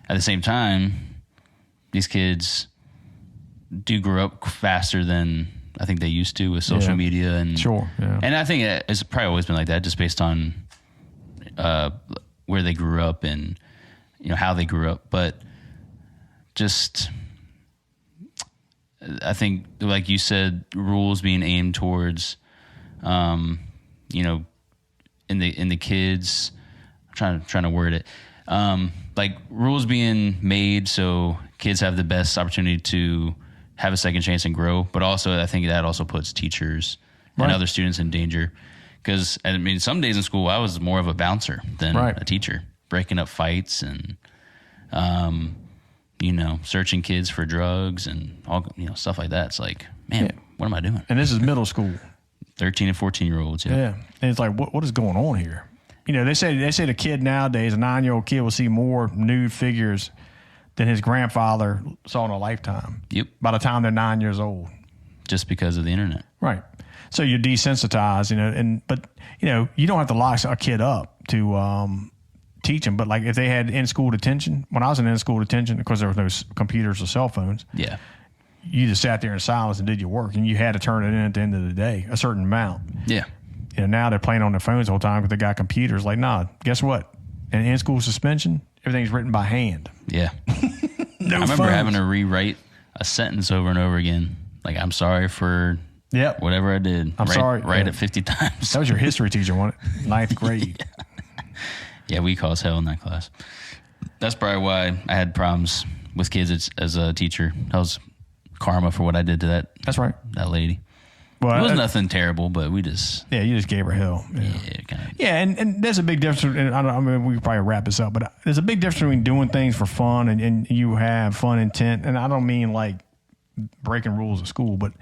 at the same time, these kids do grow up faster than I think they used to with social media and sure. Yeah. And I think it's probably always been like that, just based on where they grew up and how they grew up. But just, I think, like you said, rules being aimed towards, in the kids. I'm trying to word it. Like rules being made so kids have the best opportunity to have a second chance and grow, but also I think that also puts teachers and other students in danger. Because I mean, some days in school I was more of a bouncer than a teacher, breaking up fights and searching kids for drugs and all stuff like that. It's like, man, what am I doing? And this is middle school, 13 and 14-year-olds. Yeah, and it's like, what is going on here? They say the kid nowadays, a 9-year-old kid, will see more nude figures than his grandfather saw in a lifetime. Yep. By the time they're 9 years old. Just because of the internet. Right. So you're desensitized, but you don't have to lock a kid up to teach them. But like if they had in-school detention, when I was in school detention, because there was no computers or cell phones. Yeah. You just sat there in silence and did your work, and you had to turn it in at the end of the day, a certain amount. Yeah. Now they're playing on their phones the whole time because they got computers. Like, nah, guess what? In in-school suspension, everything's written by hand. Yeah. No I remember phones. having to rewrite a sentence over and over again. Like, I'm sorry for whatever I did. I'm sorry. Write it 50 times. That was your history teacher, wasn't it? 9th grade. Yeah, we caused hell in that class. That's probably why I had problems with kids as a teacher. That was karma for what I did to that. That's right. That lady. Well, it was nothing terrible, but we just... Yeah, you just gave her hell. Yeah, and there's a big difference. We could probably wrap this up, but there's a big difference between doing things for fun and you have fun intent. And I don't mean like breaking rules at school, but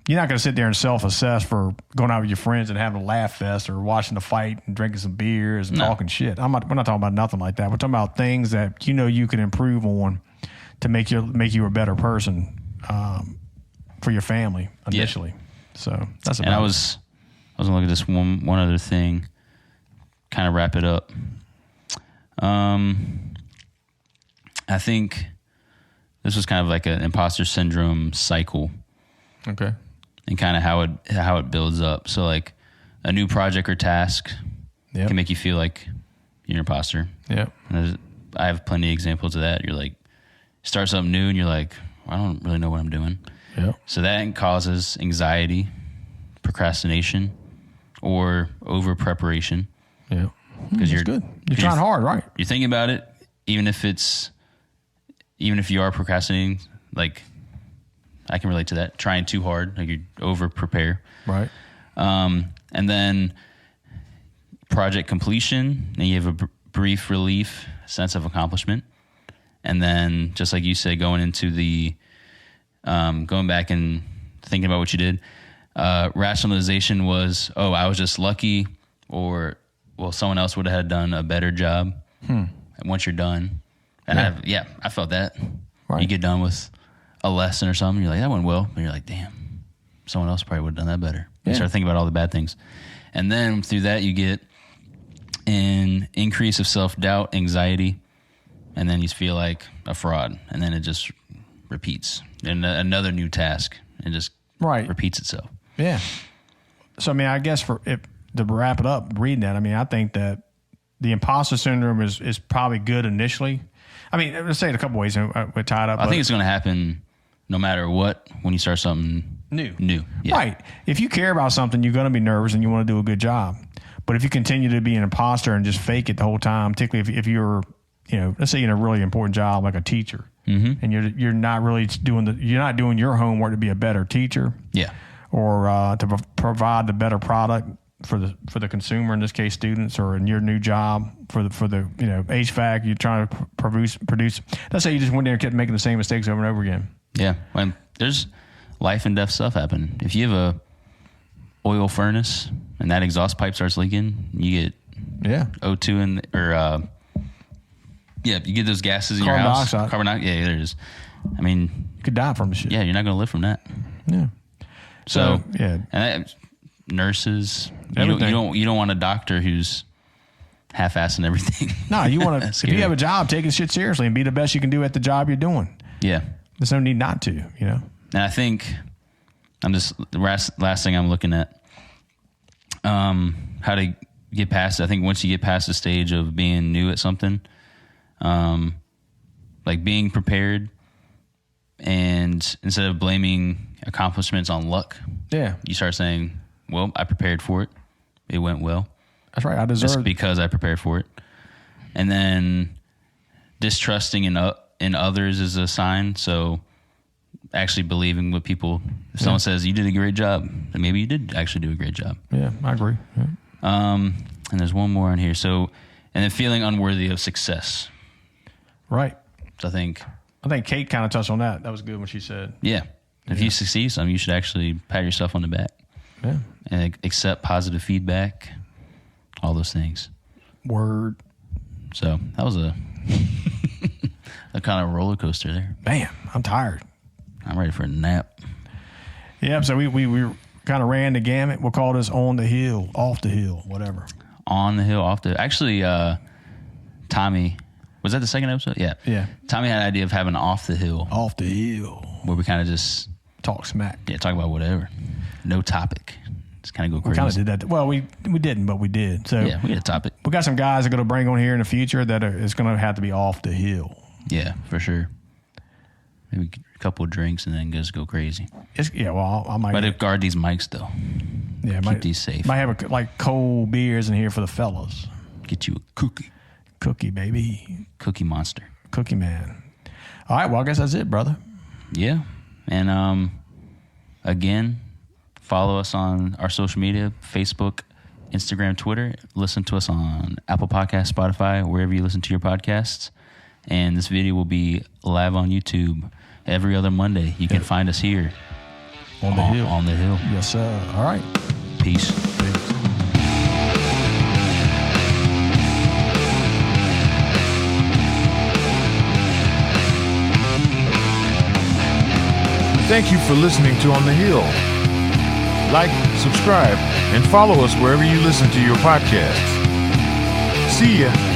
you're not going to sit there and self-assess for going out with your friends and having a laugh fest or watching the fight and drinking some beers and talking shit. We're not talking about nothing like that. We're talking about things that you can improve on to make you a better person for your family initially. Yeah. So that's about I was gonna look at this one other thing, kind of wrap it up. I think this was kind of like an imposter syndrome cycle. Okay. And kind of how it builds up. So like a new project or task can make you feel like you're an imposter. Yeah. I have plenty of examples of that. You're like, start something new and you're like, I don't really know what I'm doing. Yeah. So that causes anxiety, procrastination, or over preparation. Yeah. Because you're good. You're trying hard, right? You're thinking about it, even if you are procrastinating, like I can relate to that. Trying too hard, like you over prepare. Right. And then project completion, and you have a brief relief, sense of accomplishment. And then just like you said, going into the going back and thinking about what you did, rationalization was, I was just lucky, or someone else would have done a better job. And once you're done, and I felt that. Right. You get done with a lesson or something, you're like, that went well, but you're like, damn, someone else probably would have done that better. You start thinking about all the bad things, and then through that you get an increase of self-doubt, anxiety, and then you feel like a fraud, and then it just repeats. And another new task, and just repeats itself. Yeah. So, I mean, I guess to wrap it up, reading that, I mean, I think that the imposter syndrome is probably good initially. I mean, let's say it a couple ways. We're tied up. I think it's going to happen no matter what when you start something new. Yeah. Right. If you care about something, you're going to be nervous and you want to do a good job. But if you continue to be an imposter and just fake it the whole time, particularly if you're, let's say you're in a really important job like a teacher, and you're not really you're not doing your homework to be a better teacher, or to provide the better product for the consumer, in this case students, or in your new job for the HVAC you're trying to produce. Let's say you just went there and kept making the same mistakes over and over again. Yeah, when there's life and death stuff happen. If you have a oil furnace and that exhaust pipe starts leaking, you get O2 you get those gases in your house. Carbon dioxide. Yeah, there it is. I mean, you could die from the shit. Yeah, you're not going to live from that. Yeah. So yeah, and nurses, Everything. you don't want a doctor who's half-assing everything. No, you want to. If you have a job, take the shit seriously and be the best you can do at the job you're doing. Yeah, There's no need not to. And I think the last thing I'm looking at, how to get past. I think once you get past the stage of being new at something, like being prepared, and instead of blaming accomplishments on luck, you start saying, "Well, I prepared for it. It went well. That's right. I deserve Just because I prepared for it." And then distrusting in others is a sign. So actually believing what people. If someone says you did a great job, then maybe you did actually do a great job. Yeah, I agree. Yeah. And there's one more on here. So, and then feeling unworthy of success. Right. So I think Kate kind of touched on that. That was good when she said, yeah, if you succeed something, you should actually pat yourself on the back. Yeah. And accept positive feedback, all those things. Word. So that was a kind of roller coaster there. Man, I'm tired. I'm ready for a nap. Yeah, so we kind of ran the gamut. We'll call this on the hill, off the hill, whatever. On the hill, off the... Actually, Tommy... Was that the second episode? Yeah. Yeah. Tommy had an idea of having off the hill. Off the hill. Where we kind of just... Talk smack. Yeah, talk about whatever. No topic. Just kind of go crazy. We kind of did that. Well, we didn't, but we did. So yeah, we had a topic. We got some guys that are going to bring on here in the future that it's going to have to be off the hill. Yeah, for sure. Maybe a couple of drinks and then just go crazy. I might. But guard these mics though. Yeah, keep these safe. Might have cold beers in here for the fellas. Get you a cookie. Cookie, baby. Cookie monster. Cookie man. All right, well, I guess that's it, brother. Yeah. And again, follow us on our social media, Facebook, Instagram, Twitter. Listen to us on Apple Podcasts, Spotify, wherever you listen to your podcasts. And this video will be live on YouTube every other Monday. You can find us here. On the hill. On the hill. Yes, sir. All right. Peace. Thank you for listening to On the Hill. Like, subscribe, and follow us wherever you listen to your podcasts. See ya.